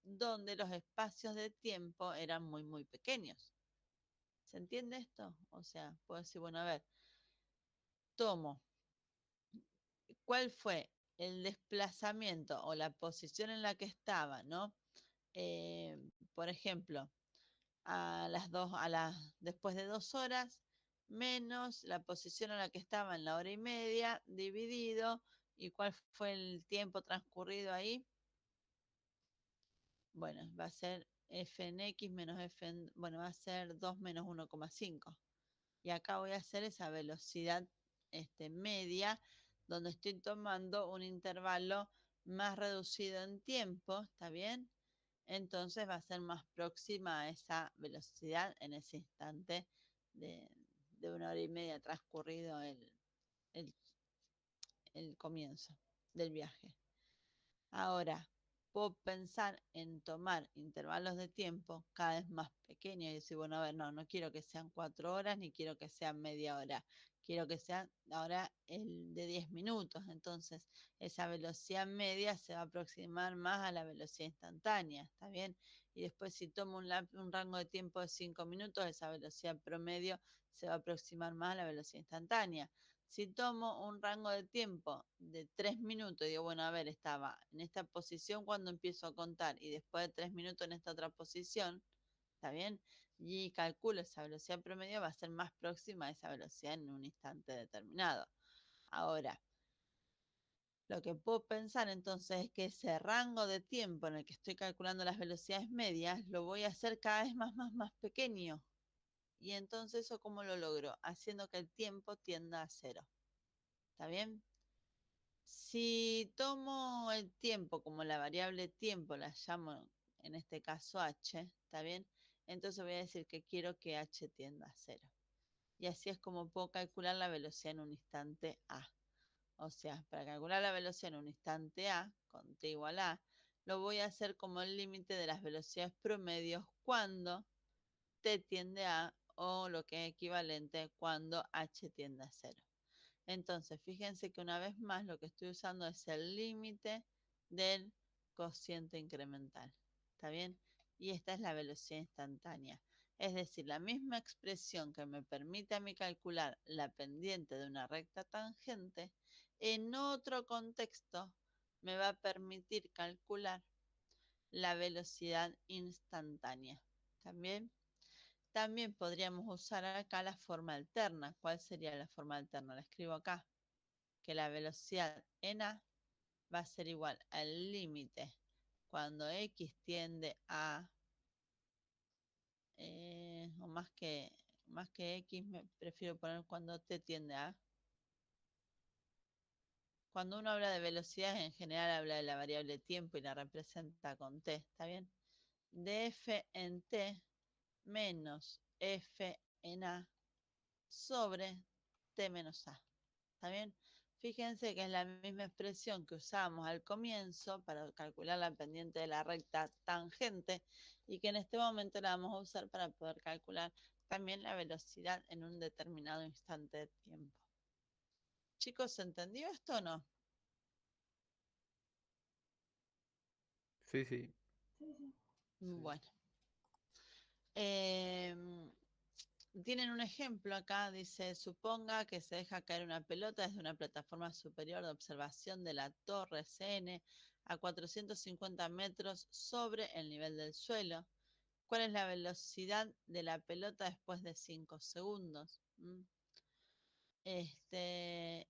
donde los espacios de tiempo eran muy, muy pequeños. ¿Se entiende esto? O sea, puedo decir, bueno, a ver, tomo cuál fue el desplazamiento o la posición en la que estaba, ¿no? Por ejemplo, después de 2 horas, menos la posición en la que estaba en la 1 hora y media, dividido, ¿y cuál fue el tiempo transcurrido ahí? Bueno, va a ser f en x menos f en, bueno, va a ser 2 menos 1,5. Y acá voy a hacer esa velocidad media, donde estoy tomando un intervalo más reducido en tiempo, ¿está bien? Entonces va a ser más próxima a esa velocidad en ese instante de, 1 hora y media transcurrido el, el comienzo del viaje. Ahora, puedo pensar en tomar intervalos de tiempo cada vez más pequeños y decir, bueno, a ver, no quiero que sean 4 horas ni quiero que sean media hora. Quiero que sea ahora el de 10 minutos. Entonces, esa velocidad media se va a aproximar más a la velocidad instantánea, ¿está bien? Y después, si tomo un rango de tiempo de 5 minutos, esa velocidad promedio se va a aproximar más a la velocidad instantánea. Si tomo un rango de tiempo de 3 minutos y digo, bueno, a ver, estaba en esta posición cuando empiezo a contar y después de 3 minutos en esta otra posición, ¿está bien? Y calculo esa velocidad promedio, va a ser más próxima a esa velocidad en un instante determinado. Ahora, lo que puedo pensar entonces es que ese rango de tiempo en el que estoy calculando las velocidades medias, lo voy a hacer cada vez más pequeño. Y entonces, ¿eso cómo lo logro? Haciendo que el tiempo tienda a 0. ¿Está bien? Si tomo el tiempo como la variable tiempo, la llamo en este caso h, ¿está bien? Entonces voy a decir que quiero que h tienda a 0. Y así es como puedo calcular la velocidad en un instante a. O sea, para calcular la velocidad en un instante a, con t igual a, lo voy a hacer como el límite de las velocidades promedios cuando t tiende a, o lo que es equivalente cuando h tiende a 0. Entonces, fíjense que una vez más lo que estoy usando es el límite del cociente incremental. ¿Está bien? Y esta es la velocidad instantánea. Es decir, la misma expresión que me permite a mí calcular la pendiente de una recta tangente, en otro contexto me va a permitir calcular la velocidad instantánea. ¿También? También podríamos usar acá la forma alterna. ¿Cuál sería la forma alterna? La escribo acá. Que la velocidad en A va a ser igual al límite cuando X tiende a, o más que X, me prefiero poner cuando T tiende a. Cuando uno habla de velocidad, en general habla de la variable tiempo y la representa con T, ¿está bien? De F en T menos F en A sobre T menos A. ¿Está bien? Fíjense que es la misma expresión que usamos al comienzo para calcular la pendiente de la recta tangente y que en este momento la vamos a usar para poder calcular también la velocidad en un determinado instante de tiempo. Chicos, ¿se entendió esto o no? Sí, sí. Sí, sí. Bueno. Tienen un ejemplo acá, dice, suponga que se deja caer una pelota desde una plataforma superior de observación de la torre CN a 450 metros sobre el nivel del suelo. ¿Cuál es la velocidad de la pelota después de 5 segundos?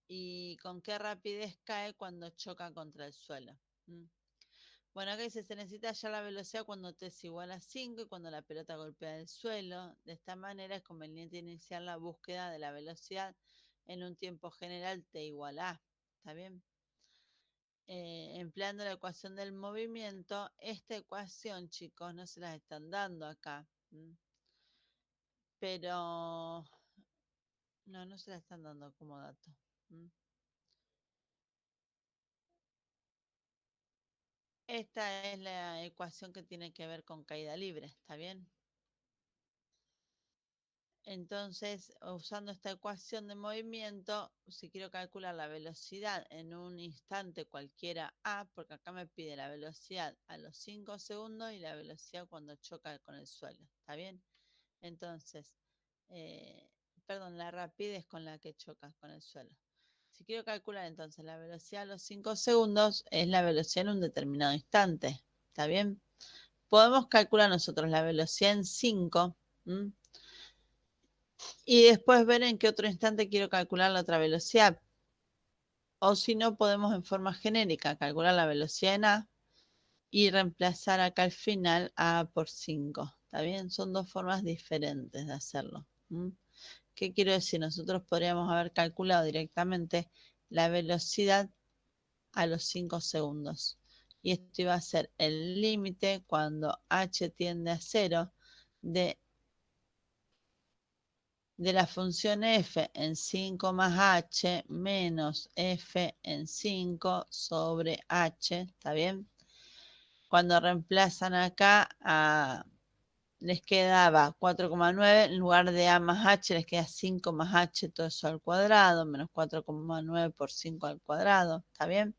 ¿Y con qué rapidez cae cuando choca contra el suelo? Bueno, acá dice, se necesita hallar la velocidad cuando t es igual a 5 y cuando la pelota golpea el suelo. De esta manera es conveniente iniciar la búsqueda de la velocidad en un tiempo general t igual a. ¿Está bien? Empleando la ecuación del movimiento, esta ecuación, chicos, no se las están dando acá. Pero no se la están dando como dato. Esta es la ecuación que tiene que ver con caída libre, ¿está bien? Entonces, usando esta ecuación de movimiento, si quiero calcular la velocidad en un instante cualquiera A, porque acá me pide la velocidad a los 5 segundos y la velocidad cuando choca con el suelo, ¿está bien? Entonces, perdón, la rapidez con la que chocas con el suelo. Si quiero calcular entonces la velocidad a los 5 segundos, es la velocidad en un determinado instante, ¿está bien? Podemos calcular nosotros la velocidad en 5, y después ver en qué otro instante quiero calcular la otra velocidad. O si no, podemos en forma genérica calcular la velocidad en A y reemplazar acá al final A por 5. ¿Está bien? Son dos formas diferentes de hacerlo. ¿Qué quiero decir? Nosotros podríamos haber calculado directamente la velocidad a los 5 segundos. Y esto iba a ser el límite cuando h tiende a 0 de la función f en 5 más h menos f en 5 sobre h, ¿está bien? Cuando reemplazan acá, les quedaba 4,9, en lugar de a más h les queda 5 más h, todo eso al cuadrado, menos 4,9 por 5 al cuadrado, ¿está bien?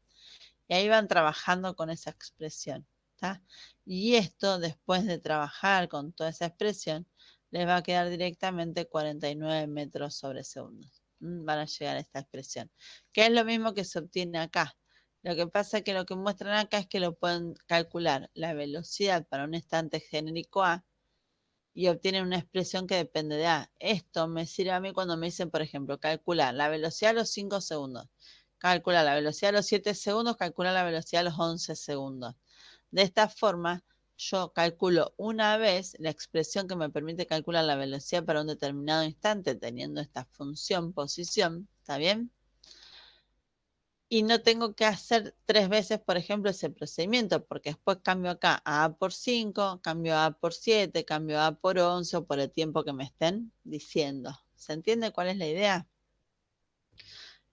Y ahí van trabajando con esa expresión, ¿está? Y esto, después de trabajar con toda esa expresión, les va a quedar directamente 49 metros sobre segundos. Van a llegar a esta expresión, que es lo mismo que se obtiene acá. Lo que pasa es que lo que muestran acá es que lo pueden calcular la velocidad para un instante genérico A y obtienen una expresión que depende de A. Esto me sirve a mí cuando me dicen, por ejemplo, calcular la velocidad a los 5 segundos, calcular la velocidad a los 7 segundos, calcular la velocidad a los 11 segundos. De esta forma, yo calculo una vez la expresión que me permite calcular la velocidad para un determinado instante teniendo esta función posición, ¿está bien? Y no tengo que hacer 3 veces, por ejemplo, ese procedimiento, porque después cambio acá a A por 5, cambio a A por 7, cambio a A por 11 o por el tiempo que me estén diciendo. ¿Se entiende cuál es la idea?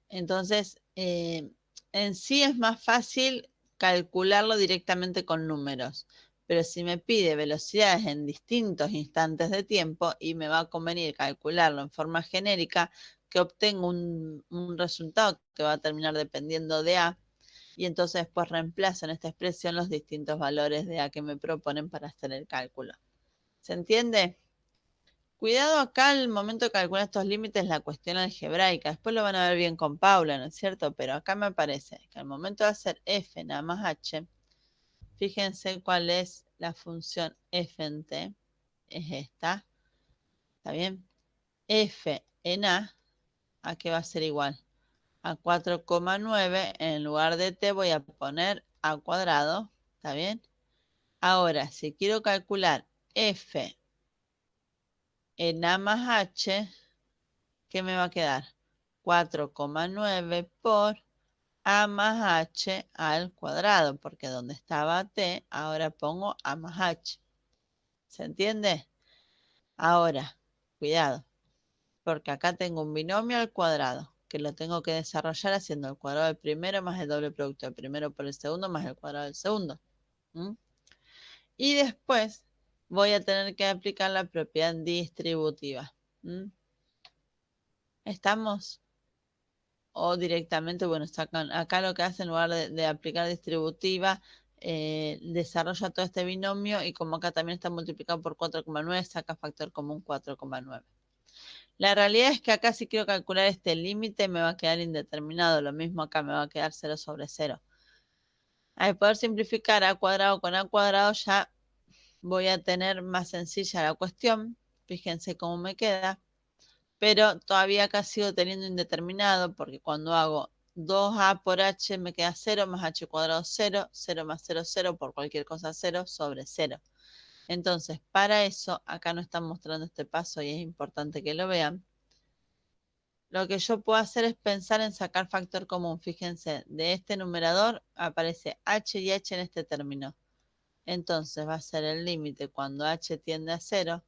Entonces, en sí es más fácil calcularlo directamente con números, pero si me pide velocidades en distintos instantes de tiempo y me va a convenir calcularlo en forma genérica, que obtengo un resultado que va a terminar dependiendo de A, y entonces después reemplazo en esta expresión los distintos valores de A que me proponen para hacer el cálculo. ¿Se entiende? Cuidado acá al momento de calcular estos límites la cuestión algebraica. Después lo van a ver bien con Paula, ¿no es cierto? Pero acá me parece que al momento de hacer f nada más h, fíjense cuál es la función f en t. Es esta. ¿Está bien? F en A qué va a ser igual? A 4,9. En lugar de t voy a poner a cuadrado. ¿Está bien? Ahora, si quiero calcular f en A más h, ¿qué me va a quedar? 4,9 por A más H al cuadrado, porque donde estaba T, ahora pongo A más H. ¿Se entiende? Ahora, cuidado, porque acá tengo un binomio al cuadrado, que lo tengo que desarrollar haciendo el cuadrado del primero más el doble producto del primero por el segundo más el cuadrado del segundo. Y después voy a tener que aplicar la propiedad distributiva. ¿Estamos? o directamente, bueno, sacan acá lo que hacen en lugar de aplicar distributiva, desarrolla todo este binomio y como acá también está multiplicado por 4,9, saca factor común 4,9. La realidad es que acá si quiero calcular este límite me va a quedar indeterminado, lo mismo acá me va a quedar 0 sobre 0. Al poder simplificar a cuadrado con a cuadrado ya voy a tener más sencilla la cuestión. Fíjense cómo me queda. Pero todavía acá sigo teniendo indeterminado porque cuando hago 2a por h me queda 0 más h cuadrado 0, 0 más 0, 0 por cualquier cosa 0 sobre 0. Entonces, para eso, acá no están mostrando este paso y es importante que lo vean. Lo que yo puedo hacer es pensar en sacar factor común. Fíjense, de este numerador aparece h y h en este término. Entonces va a ser el límite cuando h tiende a 0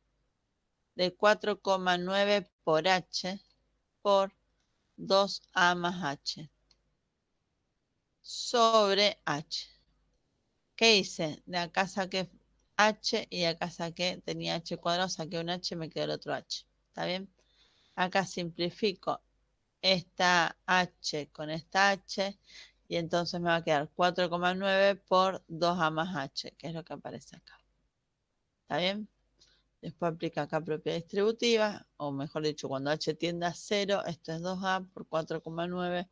de 4,9 por h por 2a más h sobre h. ¿Qué hice? De acá saqué h y acá saqué, tenía h cuadrado, saqué un h, me quedó el otro h. ¿Está bien? Acá simplifico esta h con esta h y entonces me va a quedar 4,9 por 2a más h, que es lo que aparece acá. ¿Está bien? Después aplica acá propiedad distributiva, o mejor dicho, cuando h tiende a 0, esto es 2a por 4,9,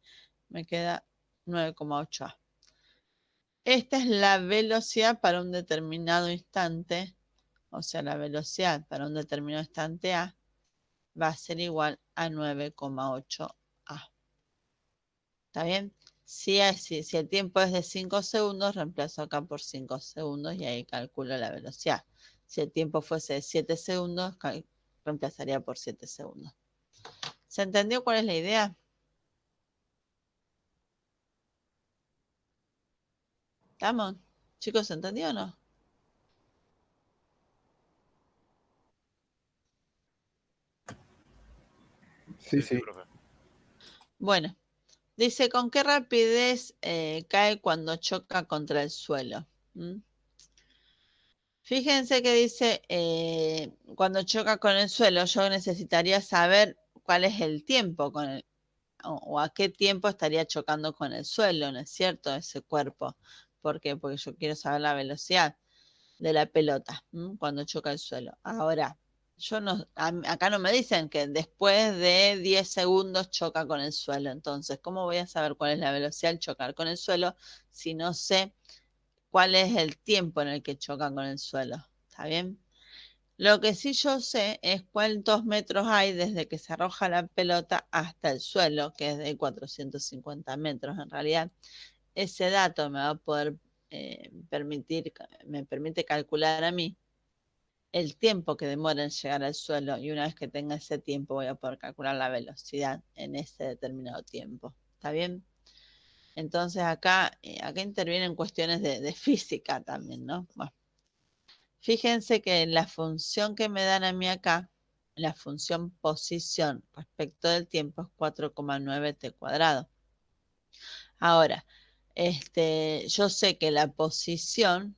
me queda 9,8a. Esta es la velocidad para un determinado instante, o sea, la velocidad para un determinado instante a va a ser igual a 9,8a. ¿Está bien? Si el tiempo es de 5 segundos, reemplazo acá por 5 segundos y ahí calculo la velocidad. Si el tiempo fuese de 7 segundos, reemplazaría por 7 segundos. ¿Se entendió cuál es la idea? ¿Estamos? Chicos, ¿se entendió o no? Sí, sí. profe. Bueno, dice, ¿con qué rapidez cae cuando choca contra el suelo? ¿Mm? Fíjense que dice, cuando choca con el suelo, yo necesitaría saber cuál es el tiempo o a qué tiempo estaría chocando con el suelo, ¿no es cierto? Ese cuerpo. ¿Por qué? Porque yo quiero saber la velocidad de la pelota cuando choca el suelo. Ahora, acá no me dicen que después de 10 segundos choca con el suelo. Entonces, ¿cómo voy a saber cuál es la velocidad al chocar con el suelo si no sé cuál es el tiempo en el que chocan con el suelo? ¿Está bien? Lo que sí yo sé es cuántos metros hay desde que se arroja la pelota hasta el suelo, que es de 450 metros en realidad. Ese dato me va a poder me permite calcular a mí el tiempo que demora en llegar al suelo y una vez que tenga ese tiempo voy a poder calcular la velocidad en ese determinado tiempo. ¿Está bien? Entonces acá intervienen cuestiones de física también, ¿no? Bueno, fíjense que la función que me dan a mí acá, la función posición respecto del tiempo es 4,9 t cuadrado. Ahora, yo sé que la posición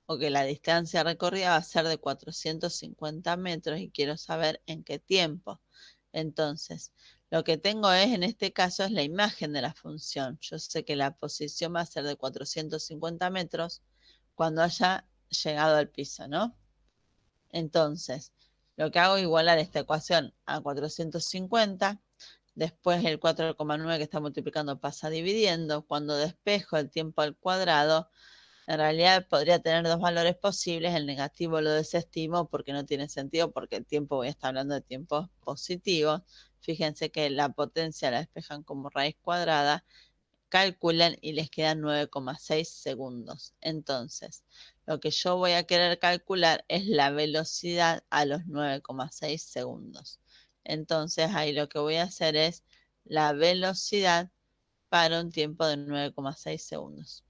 o que la distancia recorrida va a ser de 450 metros y quiero saber en qué tiempo. Entonces, lo que tengo en este caso es la imagen de la función. Yo sé que la posición va a ser de 450 metros cuando haya llegado al piso, ¿no? Entonces, lo que hago es igualar esta ecuación a 450. Después el 4,9 que está multiplicando pasa dividiendo. Cuando despejo el tiempo al cuadrado, en realidad podría tener dos valores posibles. El negativo lo desestimo porque no tiene sentido, porque el tiempo, voy a estar hablando de tiempos positivos. Fíjense que la potencia la despejan como raíz cuadrada. Calculan y les quedan 9,6 segundos. Entonces, lo que yo voy a querer calcular es la velocidad a los 9,6 segundos. Entonces, ahí lo que voy a hacer es la velocidad para un tiempo de 9,6 segundos.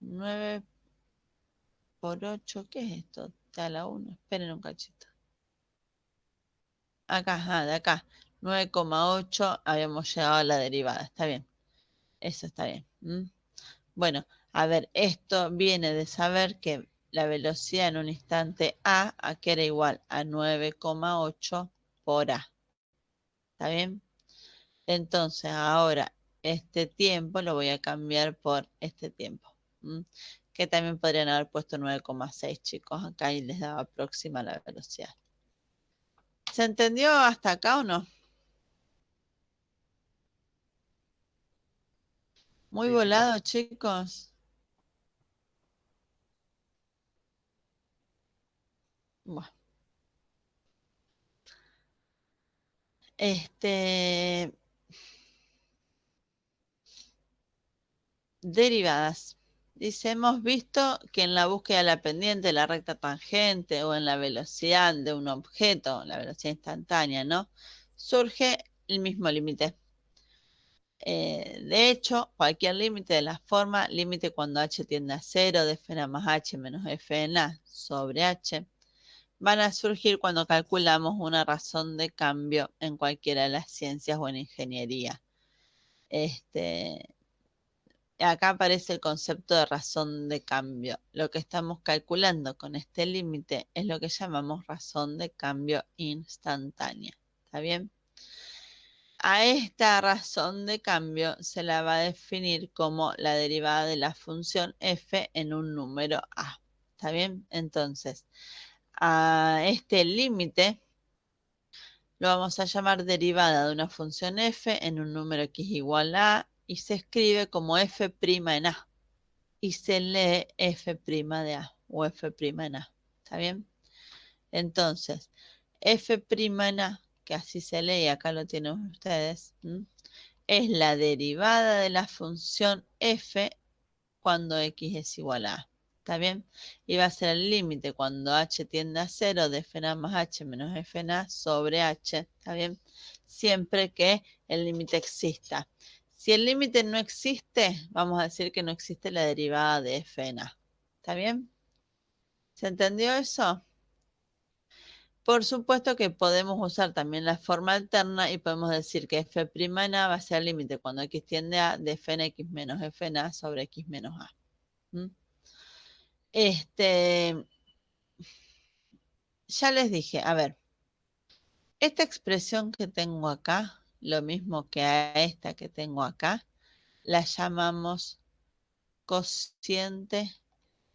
9 por 8, ¿qué es esto? A la 1, esperen un cachito. Acá, de acá, 9,8, habíamos llegado a la derivada, está bien. Eso está bien. Bueno, a ver, esto viene de saber que la velocidad en un instante a que era igual a 9,8 por a. ¿Está bien? Entonces ahora este tiempo lo voy a cambiar por este tiempo. Que también podrían haber puesto 9,6, chicos, acá y les daba próxima la velocidad. ¿Se entendió hasta acá o no? Muy Sí, sí. volado, chicos. Bueno. Derivadas. Dice, hemos visto que en la búsqueda de la pendiente, la recta tangente o en la velocidad de un objeto, la velocidad instantánea, ¿no? Surge el mismo límite. De hecho, cualquier límite de la forma, límite cuando h tiende a 0 de f en a más h menos f en a sobre h, van a surgir cuando calculamos una razón de cambio en cualquiera de las ciencias o en ingeniería. Acá aparece el concepto de razón de cambio. Lo que estamos calculando con este límite es lo que llamamos razón de cambio instantánea. ¿Está bien? A esta razón de cambio se la va a definir como la derivada de la función f en un número a. ¿Está bien? Entonces, a este límite lo vamos a llamar derivada de una función f en un número x igual a y se escribe como f' en a. Y se lee f' de a o f' en a. ¿Está bien? Entonces, f' en a, que así se lee, acá lo tienen ustedes, es la derivada de la función f cuando x es igual a a. ¿Está bien? Y va a ser el límite cuando h tiende a 0 de f en a más h menos f en a sobre h. ¿Está bien? Siempre que el límite exista. Si el límite no existe, vamos a decir que no existe la derivada de f en a. ¿Está bien? ¿Se entendió eso? Por supuesto que podemos usar también la forma alterna y podemos decir que f' en a va a ser el límite cuando x tiende a de f en x menos f en a sobre x menos a. Ya les dije, a ver, esta expresión que tengo acá, lo mismo que a esta que tengo acá, la llamamos cociente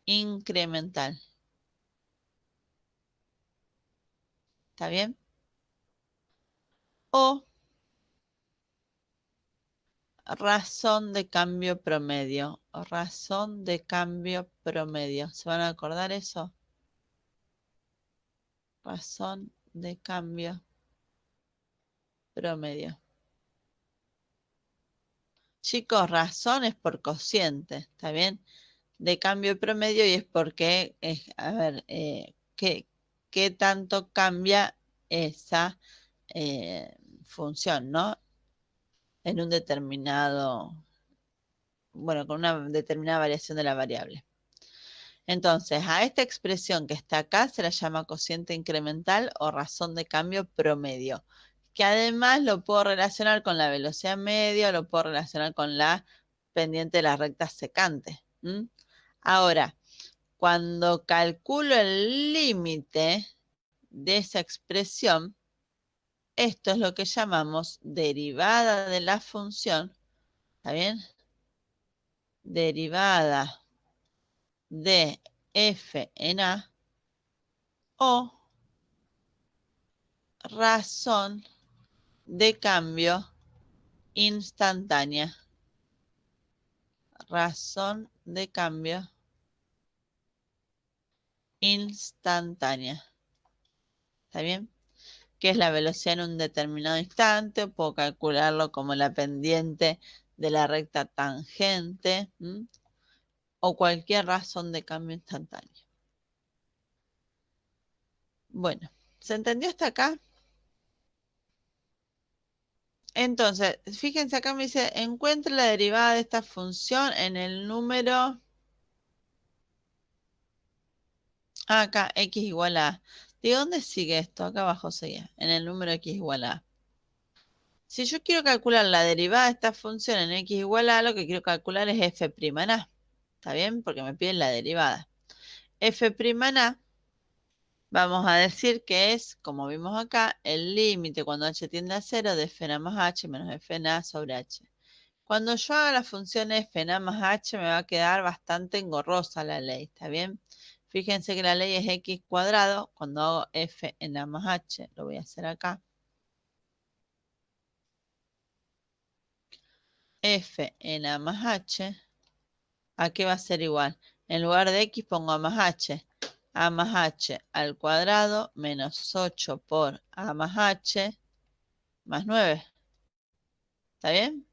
incremental. ¿Está bien? O razón de cambio promedio. O razón de cambio promedio. ¿Se van a acordar eso? Razón de cambio promedio. Chicos, razón es por cociente, ¿está bien? De cambio promedio y es porque, a ver, ¿qué tanto cambia esa función, ¿no? En un determinado, bueno, con una determinada variación de la variable. Entonces, a esta expresión que está acá se la llama cociente incremental o razón de cambio promedio, que además lo puedo relacionar con la velocidad media, lo puedo relacionar con la pendiente de la recta secante. Ahora, cuando calculo el límite de esa expresión, esto es lo que llamamos derivada de la función, ¿está bien? Derivada de f en a o razón de cambio instantánea. Razón de cambio instantánea. ¿Está bien? Que es la velocidad en un determinado instante. Puedo calcularlo como la pendiente de la recta tangente. O cualquier razón de cambio instantáneo. Bueno, ¿se entendió hasta acá? Entonces, fíjense acá me dice, encuentre la derivada de esta función en el número... Acá, x igual a... ¿De dónde sigue esto? Acá abajo sigue, en el número x igual a. Si yo quiero calcular la derivada de esta función en x igual a, lo que quiero calcular es f' en a. ¿Está bien? Porque me piden la derivada. F' en A, vamos a decir que es, como vimos acá, el límite cuando h tiende a 0 de f en A más h menos f en A sobre h. Cuando yo haga la función f en A más h me va a quedar bastante engorrosa la ley, ¿está bien? Fíjense que la ley es x cuadrado. Cuando hago f en A más h, lo voy a hacer acá. F en A más h, ¿a qué va a ser igual? En lugar de x pongo A más h. A más h al cuadrado menos 8 por A más h más 9. ¿Está bien?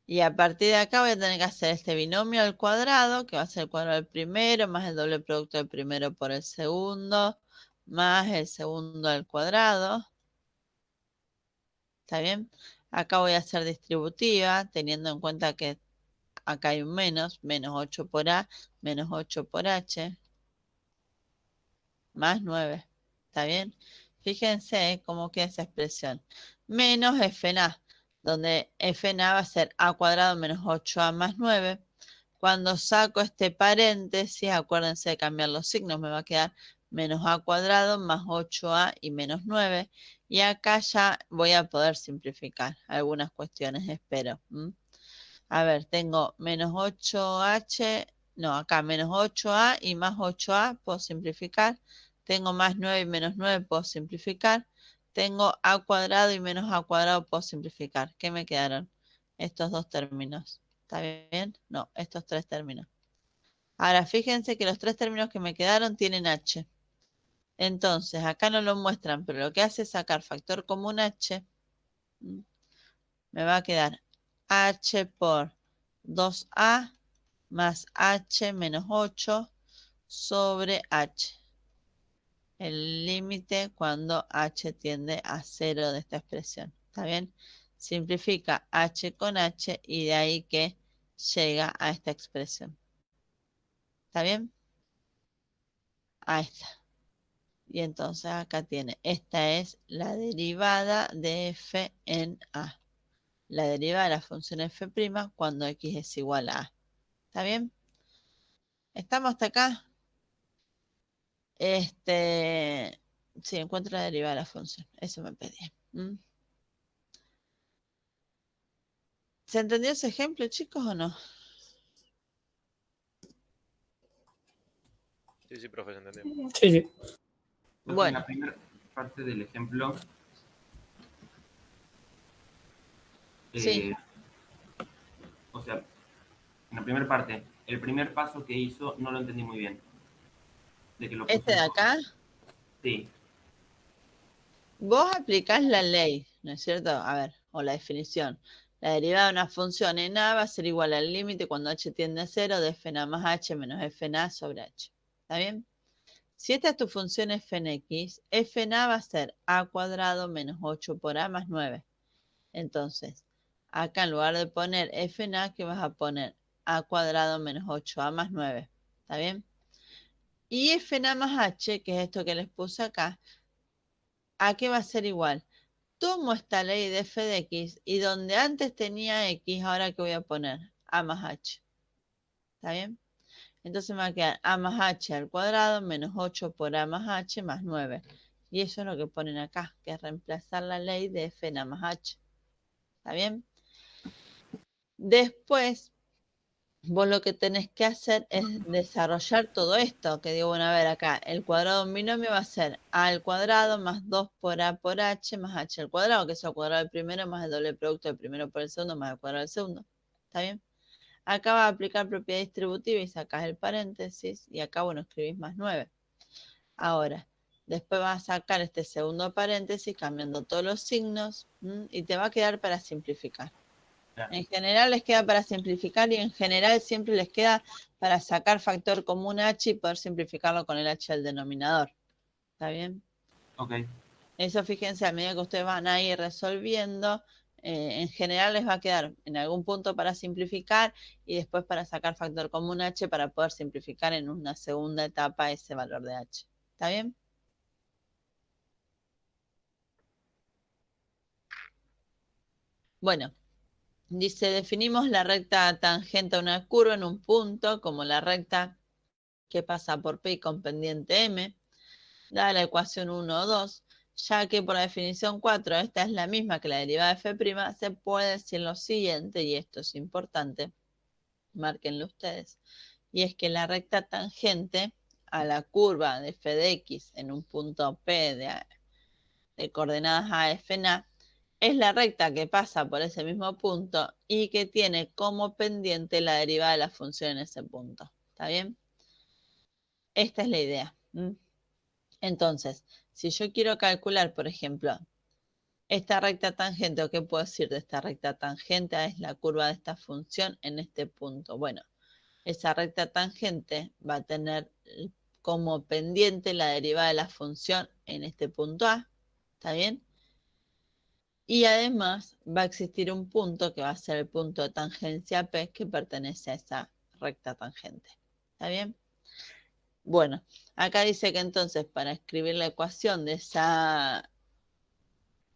Y a partir de acá voy a tener que hacer este binomio al cuadrado, que va a ser el cuadrado del primero, más el doble producto del primero por el segundo, más el segundo al cuadrado. ¿Está bien? Acá voy a hacer distributiva, teniendo en cuenta que acá hay un menos 8 por A, menos 8 por H, más 9. ¿Está bien? Fíjense cómo queda esa expresión. Menos f en A, donde f en A va a ser A cuadrado menos 8A más 9. Cuando saco este paréntesis, acuérdense de cambiar los signos, me va a quedar menos A cuadrado más 8A y menos 9. Y acá ya voy a poder simplificar algunas cuestiones, espero. A ver, tengo menos 8H, no, acá menos 8A y más 8A, puedo simplificar. Tengo más 9 y menos 9, puedo simplificar. Tengo A cuadrado y menos A cuadrado, puedo simplificar. ¿Qué me quedaron? Estos dos términos. ¿Está bien? No, estos tres términos. Ahora, fíjense que los tres términos que me quedaron tienen H. Entonces, acá no lo muestran, pero lo que hace es sacar factor común H. Me va a quedar H por 2A más H menos 8 sobre H. El límite cuando H tiende a 0 de esta expresión. ¿Está bien? Simplifica H con H y de ahí que llega a esta expresión. ¿Está bien? Ahí está. Y entonces acá tiene, esta es la derivada de f en A. La derivada de la función f' cuando x es igual a A. ¿Está bien? ¿Estamos hasta acá? Sí, encuentro la derivada de la función. Eso me pedí. ¿Se entendió ese ejemplo, chicos, o no? Sí, profe, se entendió. Sí, sí. Entonces, Bueno. la primera parte del ejemplo. Sí. O sea, en la primera parte, el primer paso que hizo no lo entendí muy bien. De que lo ¿Este de acá? Sí. Vos aplicás la ley, ¿no es cierto? A ver, o la definición. La derivada de una función en A va a ser igual al límite cuando h tiende a 0 de f en A más h menos f en A sobre h. ¿Está bien? Si esta es tu función f en x, f en A va a ser a cuadrado menos 8 por A más 9. Entonces, acá en lugar de poner f en A, ¿qué vas a poner? A cuadrado menos 8A más 9. ¿Está bien? Y f en A más h, que es esto que les puse acá, ¿a qué va a ser igual? Tomo esta ley de f de x y donde antes tenía x, ahora ¿qué voy a poner? A más h. ¿Está bien? Entonces me va a quedar a más h al cuadrado menos 8 por a más h más 9. Y eso es lo que ponen acá, que es reemplazar la ley de f en a más h. ¿Está bien? Después, vos lo que tenés que hacer es desarrollar todo esto, que digo, bueno, a ver acá, el cuadrado de un binomio va a ser a al cuadrado más 2 por a por h más h al cuadrado, que es el cuadrado del primero más el doble producto del primero por el segundo más el cuadrado del segundo. ¿Está bien? Acá va a aplicar propiedad distributiva y sacás el paréntesis y acá, bueno, escribís más 9. Ahora, después vas a sacar este segundo paréntesis cambiando todos los signos y te va a quedar para simplificar. En general les queda para simplificar y en general siempre les queda para sacar factor común h y poder simplificarlo con el h del denominador. ¿Está bien? Ok. Eso fíjense, a medida que ustedes van a ir resolviendo, en general les va a quedar en algún punto para simplificar y después para sacar factor común h para poder simplificar en una segunda etapa ese valor de h. ¿Está bien? Bueno. Dice, definimos la recta tangente a una curva en un punto como la recta que pasa por P con pendiente M, da la ecuación 1 o 2, ya que por definición 4 esta es la misma que la derivada de f', se puede decir lo siguiente, y esto es importante, márquenlo ustedes, y es que la recta tangente a la curva de f de x en un punto P de coordenadas a, f en A, es la recta que pasa por ese mismo punto y que tiene como pendiente la derivada de la función en ese punto. ¿Está bien? Esta es la idea. Entonces, si yo quiero calcular, por ejemplo, esta recta tangente, ¿o qué puedo decir de esta recta tangente? Es la curva de esta función en este punto. Bueno, esa recta tangente va a tener como pendiente la derivada de la función en este punto A. ¿Está bien? Y además va a existir un punto que va a ser el punto de tangencia P que pertenece a esa recta tangente. ¿Está bien? Bueno, acá dice que entonces para escribir la ecuación de esa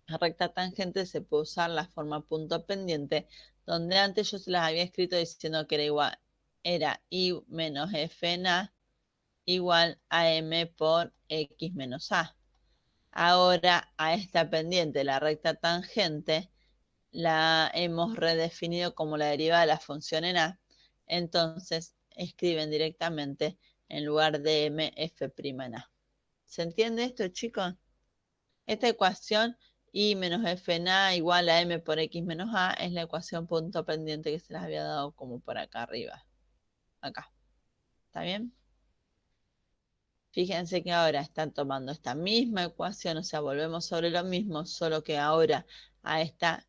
recta tangente se puede usar la forma punto pendiente, donde antes yo se las había escrito diciendo que era igual, era I menos F en A igual a M por X menos A. Ahora a esta pendiente, la recta tangente, la hemos redefinido como la derivada de la función en A. Entonces escriben directamente en lugar de M, F' en A. ¿Se entiende esto, chicos? Esta ecuación I menos F en A igual a M por X menos A es la ecuación punto pendiente que se les había dado como por acá arriba. Acá. ¿Está bien? Fíjense que ahora están tomando esta misma ecuación, o sea, volvemos sobre lo mismo, solo que ahora a esta,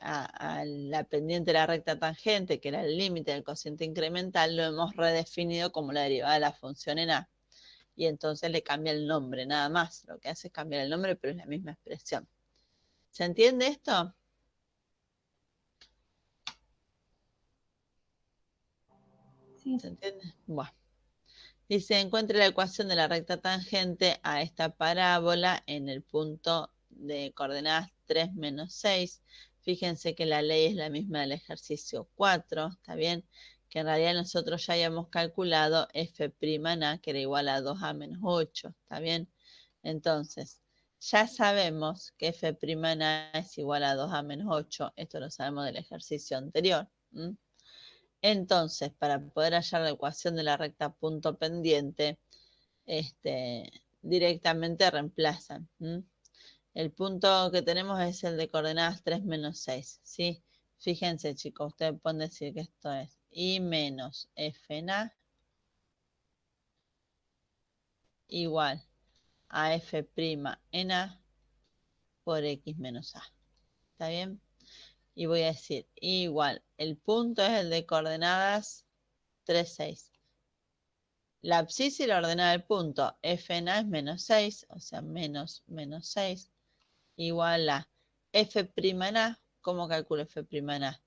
a la pendiente de la recta tangente, que era el límite del cociente incremental, lo hemos redefinido como la derivada de la función en A. Y entonces le cambia el nombre, nada más. Lo que hace es cambiar el nombre, pero es la misma expresión. ¿Se entiende esto? Sí. ¿Se entiende? Bueno. Dice, encuentre la ecuación de la recta tangente a esta parábola en el punto de coordenadas 3 menos 6. Fíjense que la ley es la misma del ejercicio 4, ¿está bien? Que en realidad nosotros ya habíamos calculado f' en A, que era igual a 2a menos 8, ¿está bien? Entonces, ya sabemos que f' en A es igual a 2a menos 8. Esto lo sabemos del ejercicio anterior. Entonces, para poder hallar la ecuación de la recta punto pendiente, directamente reemplazan. El punto que tenemos es el de coordenadas 3 menos 6, ¿sí? Fíjense, chicos, ustedes pueden decir que esto es I menos F en A igual a F' en A por X menos A. ¿Está bien? Y voy a decir igual, el punto es el de coordenadas 3, 6. La abscisa y la ordenada del punto f en A es menos 6, o sea, menos 6, igual a f' en A. ¿Cómo calculo f' en A?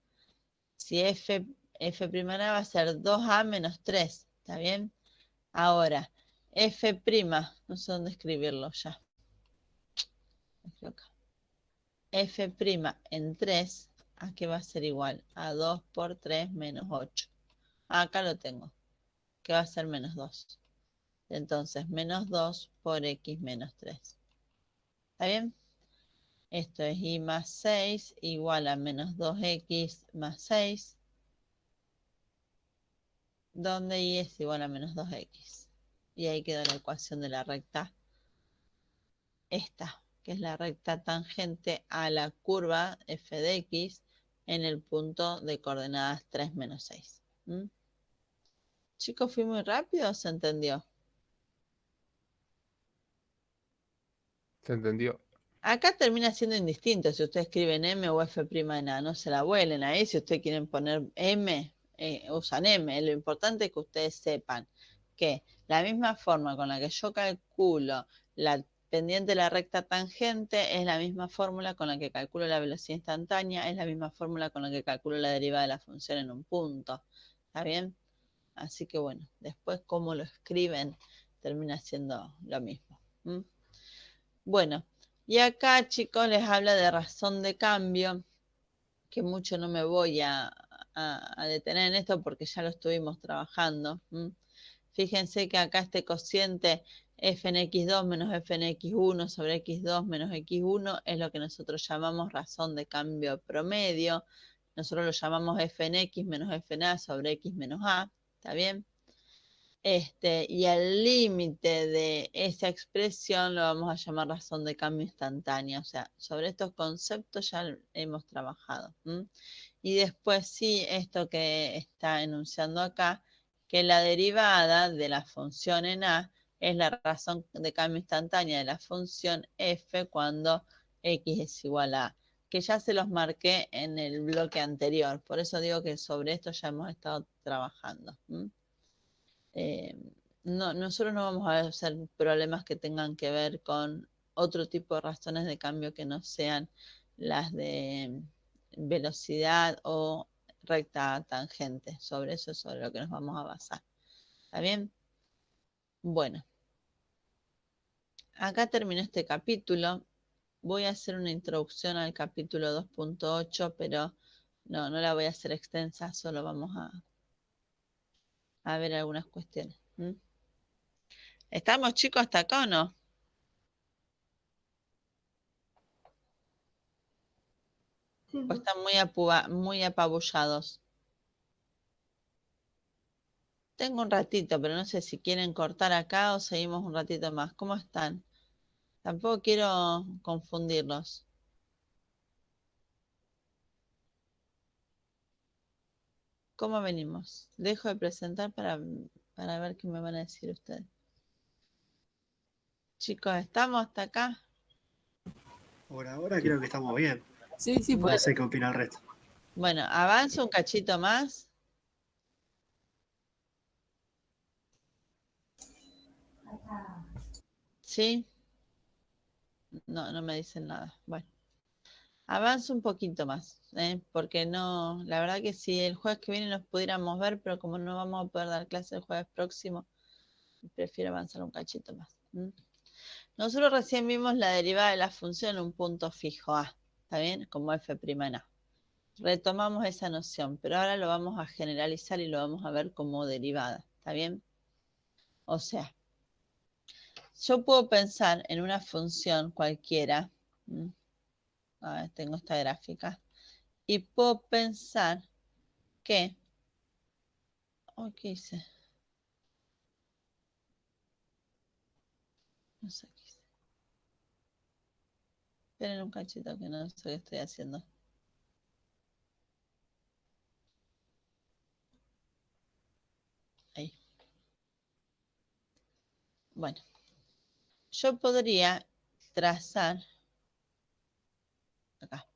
Si f' en A va a ser 2a menos 3, ¿está bien? Ahora, f', no sé dónde escribirlo ya. F' en 3, ¿a qué va a ser igual? A 2 por 3 menos 8. Acá lo tengo, que va a ser menos 2. Entonces, menos 2 por X menos 3. ¿Está bien? Esto es Y más 6 igual a menos 2X más 6, donde Y es igual a menos 2X. Y ahí quedó la ecuación de la recta esta, que es la recta tangente a la curva f de x en el punto de coordenadas 3 menos 6. Chicos, ¿fui muy rápido o se entendió? ¿Se entendió? Acá termina siendo indistinto si ustedes escriben M o F' en A, no se la vuelen ahí. Si ustedes quieren poner M, usan M. Lo importante es que ustedes sepan que la misma forma con la que yo calculo la pendiente de la recta tangente es la misma fórmula con la que calculo la velocidad instantánea, es la misma fórmula con la que calculo la derivada de la función en un punto. ¿Está bien? Así que bueno, después cómo lo escriben termina siendo lo mismo. Bueno, y acá, chicos, les habla de razón de cambio, que mucho no me voy a detener en esto porque ya lo estuvimos trabajando. Fíjense que acá este cociente f en x2 menos f en x1 sobre x2 menos x1 es lo que nosotros llamamos razón de cambio promedio. Nosotros lo llamamos f en x menos f en a sobre x menos a. ¿Está bien? Y el límite de esa expresión lo vamos a llamar razón de cambio instantánea. O sea, sobre estos conceptos ya hemos trabajado. Y después sí, esto que está enunciando acá, que la derivada de la función en a es la razón de cambio instantánea de la función f cuando x es igual a, que ya se los marqué en el bloque anterior. Por eso digo que sobre esto ya hemos estado trabajando. Nosotros no vamos a hacer problemas que tengan que ver con otro tipo de razones de cambio que no sean las de velocidad o recta tangente. Sobre eso es sobre lo que nos vamos a basar. ¿Está bien? Bueno. Acá terminó este capítulo. Voy a hacer una introducción al capítulo 2.8, pero no la voy a hacer extensa, solo vamos a ver algunas cuestiones. ¿Estamos, chicos, hasta acá o no? Sí, ¿O están muy apabullados? Tengo un ratito, pero no sé si quieren cortar acá o seguimos un ratito más. ¿Cómo están? Tampoco quiero confundirlos. ¿Cómo venimos? Dejo de presentar para ver qué me van a decir ustedes. Chicos, ¿estamos hasta acá? Por ahora creo que estamos bien. Sí, sí, Bueno. No sé qué opina el resto. Bueno, avanzo un cachito más. ¿Sí? No me dicen nada. Bueno. Avanzo un poquito más, porque no, la verdad que si el jueves que viene nos pudiéramos ver, pero como no vamos a poder dar clase el jueves próximo, prefiero avanzar un cachito más. Nosotros recién vimos la derivada de la función en un punto fijo A, ¿está bien? Como f' en A. Retomamos esa noción, pero ahora lo vamos a generalizar y lo vamos a ver como derivada, ¿está bien? O sea, yo puedo pensar en una función cualquiera. A ver, tengo esta gráfica. Y puedo pensar que... ¿qué hice? No sé qué hice. Esperen un cachito que no sé qué estoy haciendo. Ahí. Bueno. Yo podría trazar acá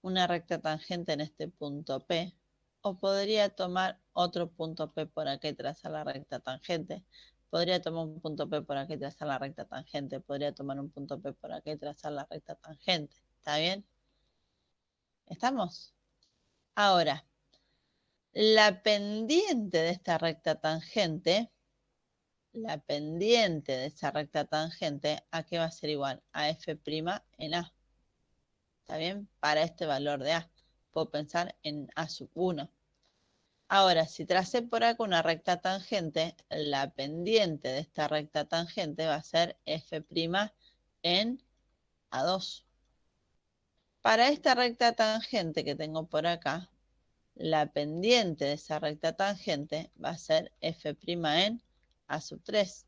una recta tangente en este punto P, o podría tomar otro punto P por acá y trazar la recta tangente. Podría tomar un punto P por acá y trazar la recta tangente. Podría tomar un punto P por acá y trazar la recta tangente. ¿Está bien? ¿Estamos? Ahora, la pendiente de esta recta tangente, la pendiente de esa recta tangente, ¿a qué va a ser igual? A f' en A. ¿Está bien? Para este valor de A. Puedo pensar en A sub 1. Ahora, si tracé por acá una recta tangente, la pendiente de esta recta tangente va a ser f' en A2. Para esta recta tangente que tengo por acá, la pendiente de esa recta tangente va a ser f' en A sub 3.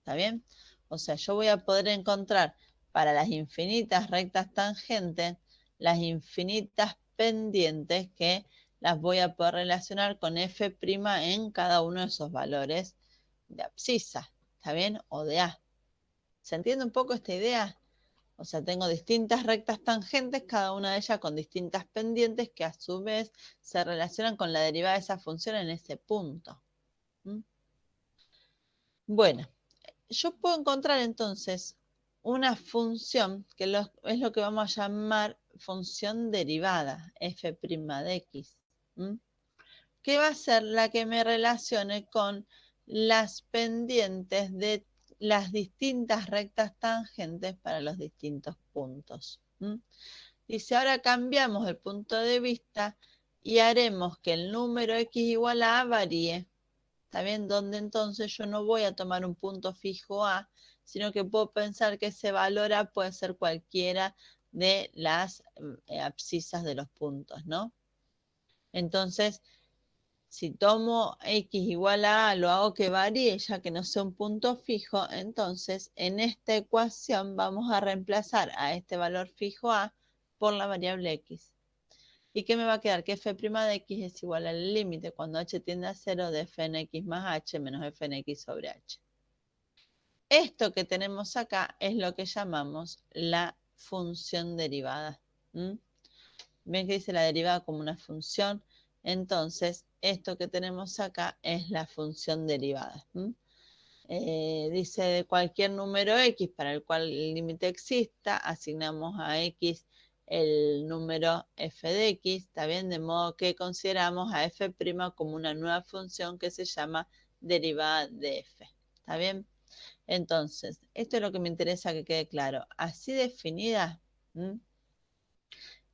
¿Está bien? O sea, yo voy a poder encontrar para las infinitas rectas tangentes las infinitas pendientes que las voy a poder relacionar con f' en cada uno de esos valores de abscisa, ¿está bien? O de A. ¿Se entiende un poco esta idea? O sea, tengo distintas rectas tangentes, cada una de ellas con distintas pendientes que a su vez se relacionan con la derivada de esa función en ese punto. Bueno, yo puedo encontrar entonces una función que es lo que vamos a llamar función derivada, f' de x, que va a ser la que me relacione con las pendientes de las distintas rectas tangentes para los distintos puntos. Dice, ahora cambiamos el punto de vista y haremos que el número x igual a varíe. ¿Está bien? Donde entonces yo no voy a tomar un punto fijo A, sino que puedo pensar que ese valor A puede ser cualquiera de las abscisas de los puntos, ¿no? Entonces, si tomo X igual a A, lo hago que varíe, ya que no sea un punto fijo, entonces en esta ecuación vamos a reemplazar a este valor fijo A por la variable X. ¿Y qué me va a quedar? Que f' de X es igual al límite cuando h tiende a 0 de f en X más h menos f en X sobre h. Esto que tenemos acá es lo que llamamos la función derivada. ¿Ven que dice la derivada como una función? Entonces, esto que tenemos acá es la función derivada. Dice de cualquier número X para el cual el límite exista, asignamos a X el número f de X, ¿está bien? De modo que consideramos a f' como una nueva función que se llama derivada de f, ¿está bien? Entonces, esto es lo que me interesa que quede claro. Así definida,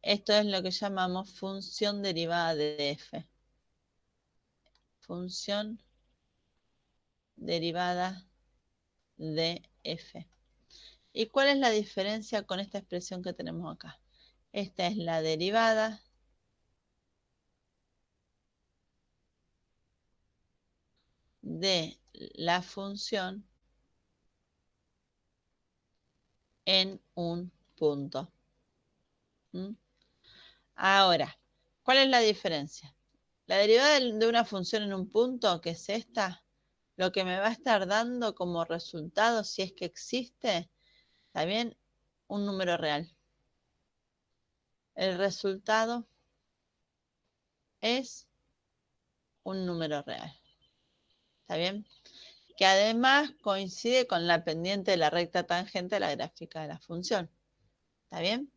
esto es lo que llamamos función derivada de f. Función derivada de f. ¿Y cuál es la diferencia con esta expresión que tenemos acá? Esta es la derivada de la función en un punto. Ahora, ¿cuál es la diferencia? La derivada de una función en un punto, que es esta, lo que me va a estar dando como resultado, si es que existe, ¿está bien? Un número real. El resultado es un número real. ¿Está bien? Que además coincide con la pendiente de la recta tangente de la gráfica de la función. ¿Está bien?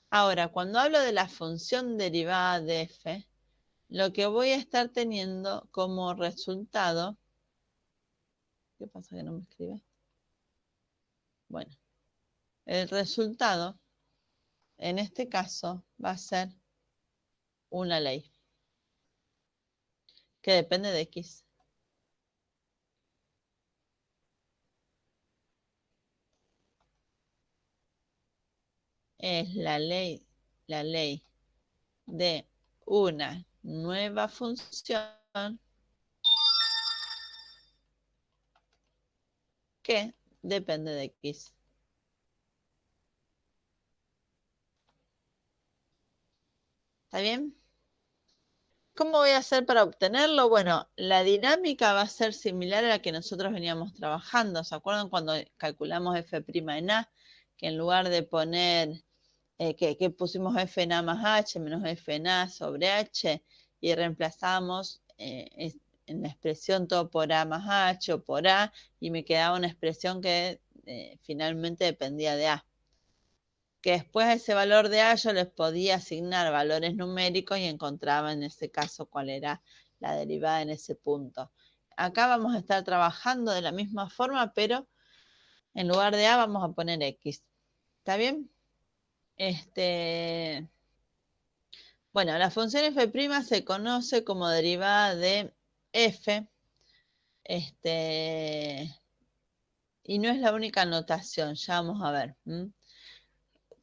Ahora, cuando hablo de la función derivada de f, lo que voy a estar teniendo como resultado... ¿Qué pasa que no me escribe? Bueno, el resultado, en este caso, va a ser una ley que depende de X. Es la ley de una nueva función que depende de X. ¿Está bien? ¿Cómo voy a hacer para obtenerlo? Bueno, la dinámica va a ser similar a la que nosotros veníamos trabajando. ¿Se acuerdan cuando calculamos f' en A? Que en lugar de poner, que pusimos f en A más h menos f en A sobre h y reemplazamos en la expresión todo por A más h o por A y me quedaba una expresión que finalmente dependía de A. Que después a ese valor de A yo les podía asignar valores numéricos y encontraba en ese caso cuál era la derivada en ese punto. Acá vamos a estar trabajando de la misma forma, pero en lugar de A vamos a poner X. ¿Está bien? Bueno, la función f' se conoce como derivada de f. Y no es la única notación, ya vamos a ver.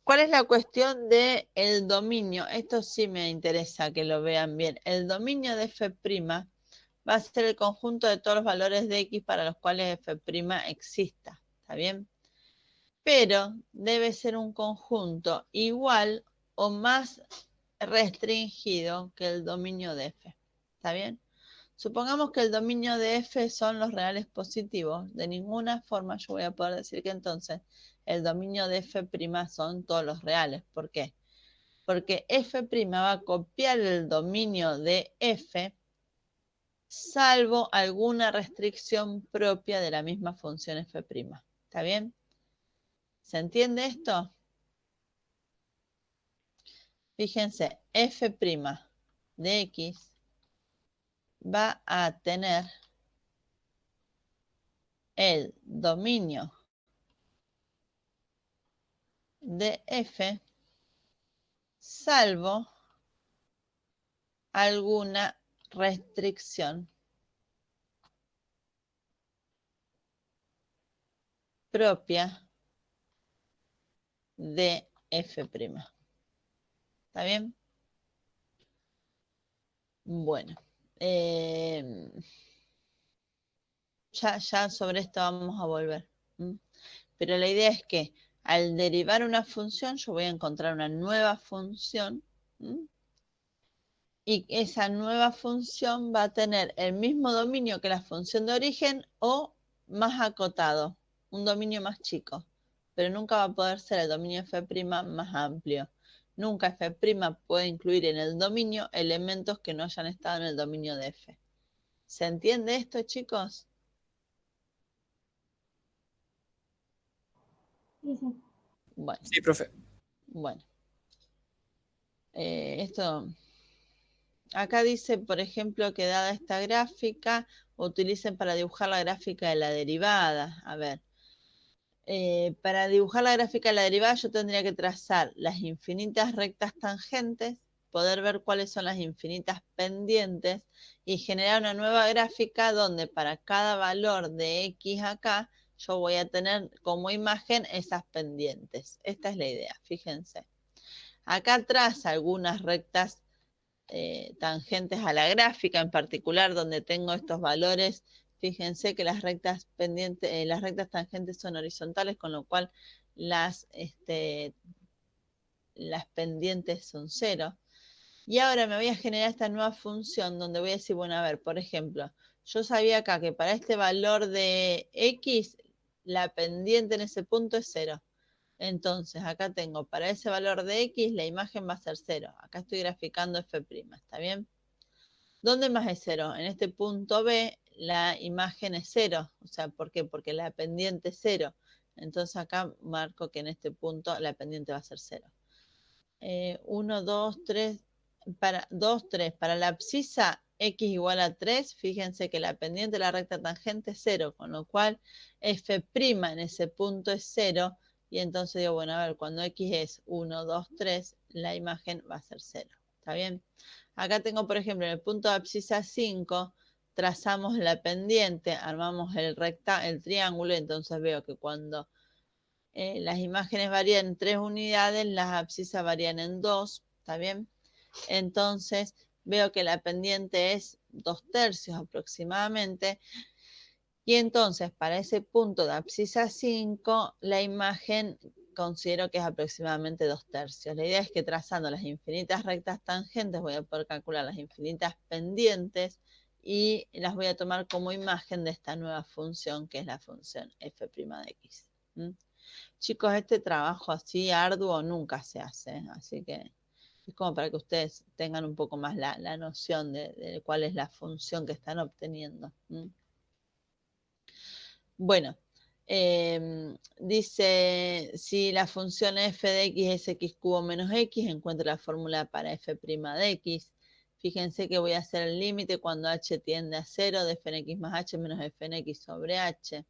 ¿Cuál es la cuestión del dominio? Esto sí me interesa que lo vean bien. El dominio de f' va a ser el conjunto de todos los valores de X para los cuales f' exista. ¿Está bien? Pero debe ser un conjunto igual o más restringido que el dominio de f. ¿Está bien? Supongamos que el dominio de f son los reales positivos. De ninguna forma yo voy a poder decir que entonces el dominio de f' son todos los reales. ¿Por qué? Porque f' va a copiar el dominio de f salvo alguna restricción propia de la misma función f'. ¿Está bien? ¿Se entiende esto? Fíjense, f' de X va a tener el dominio de f salvo alguna restricción propia de F'. ¿Está bien? Bueno. Ya sobre esto vamos a volver. Pero la idea es que al derivar una función, yo voy a encontrar una nueva función. Y esa nueva función va a tener el mismo dominio que la función de origen o más acotado, un dominio más chico. Pero nunca va a poder ser el dominio F' más amplio. Nunca F' puede incluir en el dominio elementos que no hayan estado en el dominio de F. ¿Se entiende esto, chicos? Sí, sí. Bueno. Sí, profe. Bueno. Esto... Acá dice, por ejemplo, que dada esta gráfica, utilicen para dibujar la gráfica de la derivada. A ver. Para dibujar la gráfica de la derivada yo tendría que trazar las infinitas rectas tangentes, poder ver cuáles son las infinitas pendientes y generar una nueva gráfica donde para cada valor de X acá yo voy a tener como imagen esas pendientes. Esta es la idea, fíjense. Acá traza algunas rectas tangentes a la gráfica, en particular donde tengo estos valores. Fíjense que las rectas pendientes, las rectas tangentes son horizontales, con lo cual las pendientes son 0. Y ahora me voy a generar esta nueva función donde voy a decir, bueno, a ver, por ejemplo, yo sabía acá que para este valor de X, la pendiente en ese punto es 0. Entonces, acá tengo para ese valor de X, la imagen va a ser 0. Acá estoy graficando F', ¿está bien? ¿Dónde más es 0? En este punto B, la imagen es 0. O sea, ¿por qué? Porque la pendiente es 0. Entonces, acá marco que en este punto la pendiente va a ser 0. 1, 2, 3. Para 2, 3. Para la abscisa X igual a 3, fíjense que la pendiente de la recta tangente es 0, con lo cual F' en ese punto es 0. Y entonces digo, bueno, a ver, cuando X es 1, 2, 3, la imagen va a ser 0. ¿Está bien? Acá tengo, por ejemplo, en el punto de abscisa 5, trazamos la pendiente, armamos el triángulo, entonces veo que cuando las imágenes varían en 3 unidades, las abscisas varían en 2, ¿está bien? Entonces veo que la pendiente es 2/3 aproximadamente. Y entonces, para ese punto de abscisa 5, la imagen considero que es aproximadamente 2/3. La idea es que trazando las infinitas rectas tangentes voy a poder calcular las infinitas pendientes y las voy a tomar como imagen de esta nueva función que es la función f' de x. Chicos, este trabajo así arduo nunca se hace, así que es como para que ustedes tengan un poco más la noción de cuál es la función que están obteniendo. Bueno, dice, si la función f de x es x cubo menos x, encuentre la fórmula para f' de x. Fíjense que voy a hacer el límite cuando h tiende a 0 de f en x más h menos f en x sobre h.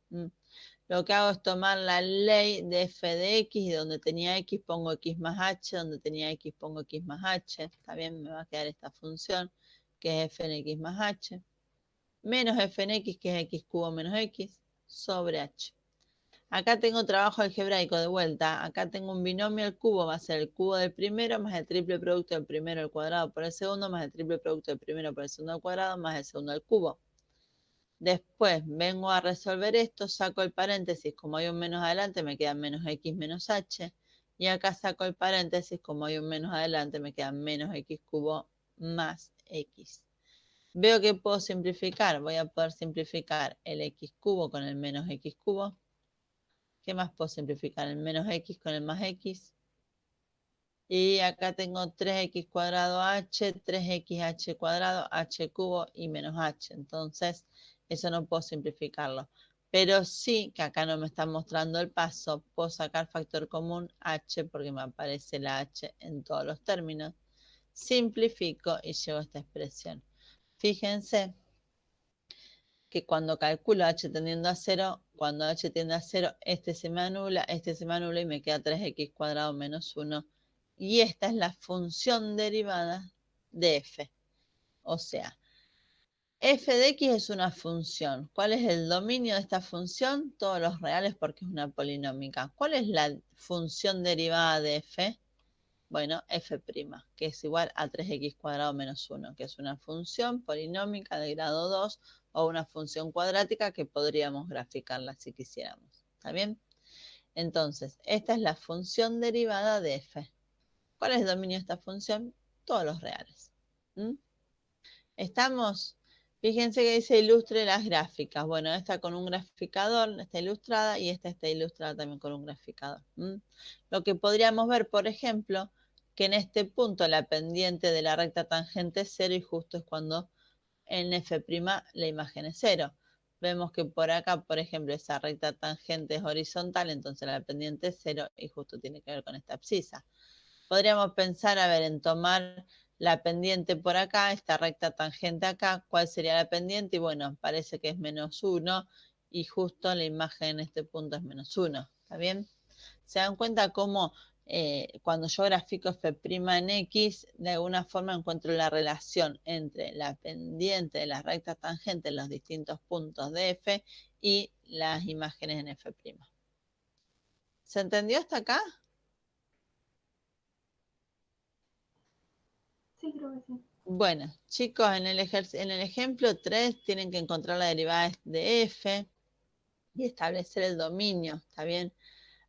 Lo que hago es tomar la ley de f de x y donde tenía x pongo x más h, donde tenía x pongo x más h. Está bien, me va a quedar esta función que es f en x más h. Menos f en x que es x cubo menos x sobre h. Acá tengo trabajo algebraico de vuelta. Acá tengo un binomio al cubo, va a ser el cubo del primero más el triple producto del primero al cuadrado por el segundo más el triple producto del primero por el segundo al cuadrado más el segundo al cubo. Después vengo a resolver esto, saco el paréntesis, como hay un menos adelante me queda menos x menos h. Y acá saco el paréntesis, como hay un menos adelante me queda menos x cubo más x. Veo que puedo simplificar. Voy a poder simplificar el x cubo con el menos x cubo. ¿Qué más puedo simplificar? El menos x con el más x. Y acá tengo 3x cuadrado h, 3xh cuadrado, h cubo y menos h. Entonces, eso no puedo simplificarlo. Pero sí, que acá no me está mostrando el paso, puedo sacar factor común h porque me aparece la h en todos los términos. Simplifico y llego a esta expresión. Fíjense que cuando calculo h tendiendo a 0, cuando h tiende a 0, este se me anula y me queda 3x cuadrado menos 1. Y esta es la función derivada de f. O sea, f de x es una función. ¿Cuál es el dominio de esta función? Todos los reales porque es una polinómica. ¿Cuál es la función derivada de f? Bueno, f', que es igual a 3x² menos 1, que es una función polinómica de grado 2 o una función cuadrática que podríamos graficarla si quisiéramos. ¿Está bien? Entonces, esta es la función derivada de f. ¿Cuál es el dominio de esta función? Todos los reales. ¿Estamos? Fíjense que dice ilustre las gráficas. Bueno, esta con un graficador está ilustrada y esta está ilustrada también con un graficador. Lo que podríamos ver, por ejemplo, que en este punto la pendiente de la recta tangente es 0 y justo es cuando en f' la imagen es 0. Vemos que por acá, por ejemplo, esa recta tangente es horizontal, entonces la pendiente es 0 y justo tiene que ver con esta abscisa. Podríamos pensar, a ver, en tomar la pendiente por acá, esta recta tangente acá, ¿cuál sería la pendiente? Y bueno, parece que es menos 1 y justo la imagen en este punto es menos 1, ¿está bien? ¿Se dan cuenta cómo cuando yo grafico f' en x, de alguna forma encuentro la relación entre la pendiente de las rectas tangentes en los distintos puntos de f y las imágenes en f'? ¿Se entendió hasta acá? Sí, creo que sí. Bueno, chicos, en el ejemplo 3 tienen que encontrar la derivada de f y establecer el dominio, ¿está bien?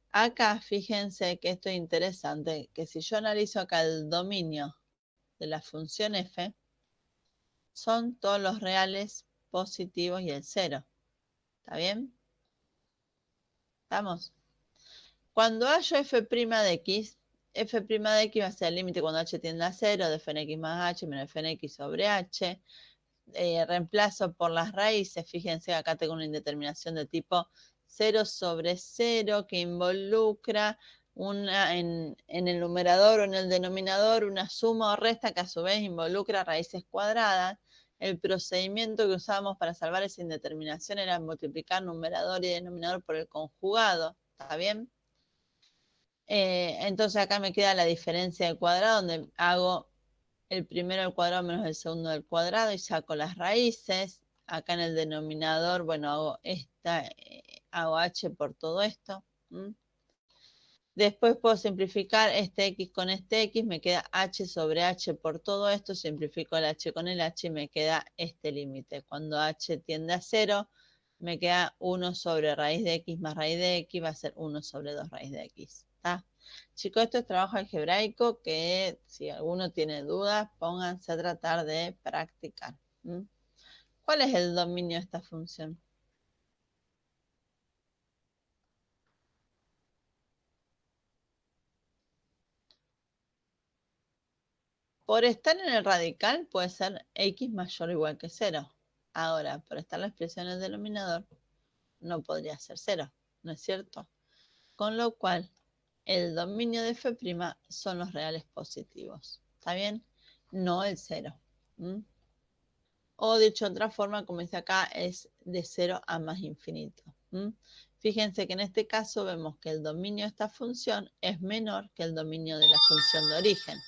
Acá, fíjense que esto es interesante, que si yo analizo acá el dominio de la función f, son todos los reales positivos y el 0, ¿está bien? ¿Estamos? Cuando hallo f' de x, f' de x va a ser el límite cuando h tiende a 0 de f en x más h menos f en x sobre h. Reemplazo por las raíces, fíjense acá tengo una indeterminación de tipo 0 sobre 0 que involucra en el numerador o en el denominador una suma o resta que a su vez involucra raíces cuadradas. El procedimiento que usábamos para salvar esa indeterminación era multiplicar numerador y denominador por el conjugado, ¿está bien? Entonces acá me queda la diferencia de cuadrado donde hago el primero al cuadrado menos el segundo al cuadrado y saco las raíces. Acá en el denominador, bueno, hago hago h por todo esto. Después puedo simplificar este x con este x, me queda h sobre h por todo esto, simplifico el h con el h y me queda este límite. Cuando h tiende a 0, me queda 1 sobre raíz de x más raíz de x, va a ser 1 sobre 2 raíz de x. ¿Está? Chicos, esto es trabajo algebraico que si alguno tiene dudas, pónganse a tratar de practicar. ¿Cuál es el dominio de esta función? Por estar en el radical puede ser x mayor o igual que 0. Ahora, por estar la expresión en el denominador, no podría ser 0, ¿no es cierto? Con lo cual, el dominio de f' son los reales positivos. ¿Está bien? No el 0. O dicho de otra forma, como dice acá, es de 0 a más infinito. Fíjense que en este caso vemos que el dominio de esta función es menor que el dominio de la función de origen.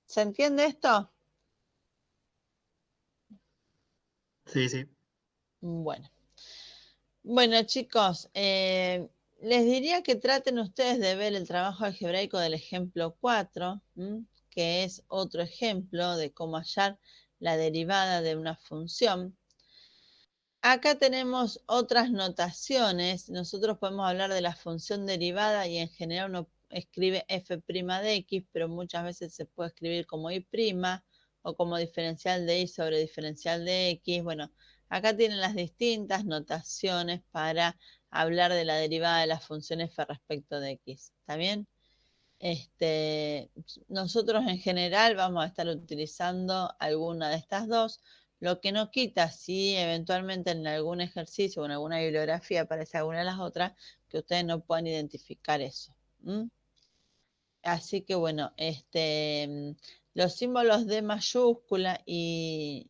¿Se entiende esto? Sí, sí. Bueno. Bueno, chicos, les diría que traten ustedes de ver el trabajo algebraico del ejemplo 4, que es otro ejemplo de cómo hallar la derivada de una función. Acá tenemos otras notaciones. Nosotros podemos hablar de la función derivada y en general uno escribe f' de x, pero muchas veces se puede escribir como y' o como diferencial de y sobre diferencial de x. Bueno, acá tienen las distintas notaciones para hablar de la derivada de las funciones f respecto de x. ¿Está bien? Nosotros en general vamos a estar utilizando alguna de estas dos. Lo que no quita si eventualmente en algún ejercicio o en alguna bibliografía aparece alguna de las otras, que ustedes no puedan identificar eso. Así que bueno, los símbolos D mayúscula y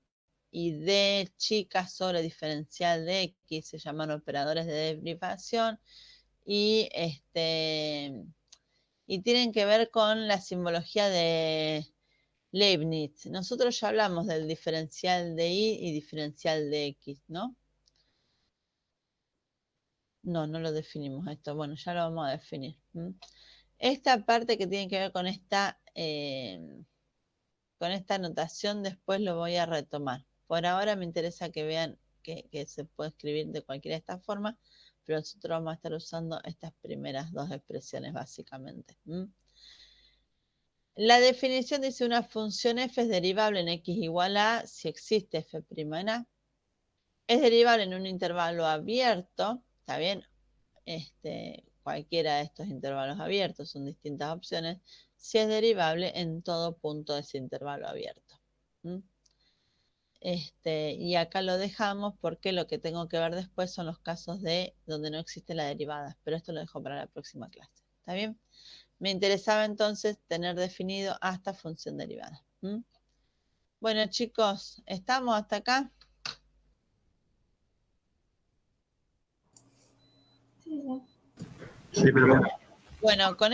D chica sobre diferencial de X se llaman operadores de derivación y tienen que ver con la simbología de Leibniz. Nosotros ya hablamos del diferencial de y diferencial de x, ¿no? No, no lo definimos esto. Bueno, ya lo vamos a definir. Esta parte que tiene que ver con esta notación después lo voy a retomar. Por ahora me interesa que vean que se puede escribir de cualquiera de estas formas, pero nosotros vamos a estar usando estas primeras dos expresiones básicamente. La definición dice una función f es derivable en x igual a si existe f' en a. Es derivable en un intervalo abierto, ¿está bien? Cualquiera de estos intervalos abiertos, son distintas opciones, si es derivable en todo punto de ese intervalo abierto. Y acá lo dejamos porque lo que tengo que ver después son los casos de donde no existe la derivada, pero esto lo dejo para la próxima clase. ¿Está bien? Me interesaba entonces tener definido hasta función derivada. Bueno, chicos, ¿estamos hasta acá? Sí, sí. Sí, pero Bueno, con esto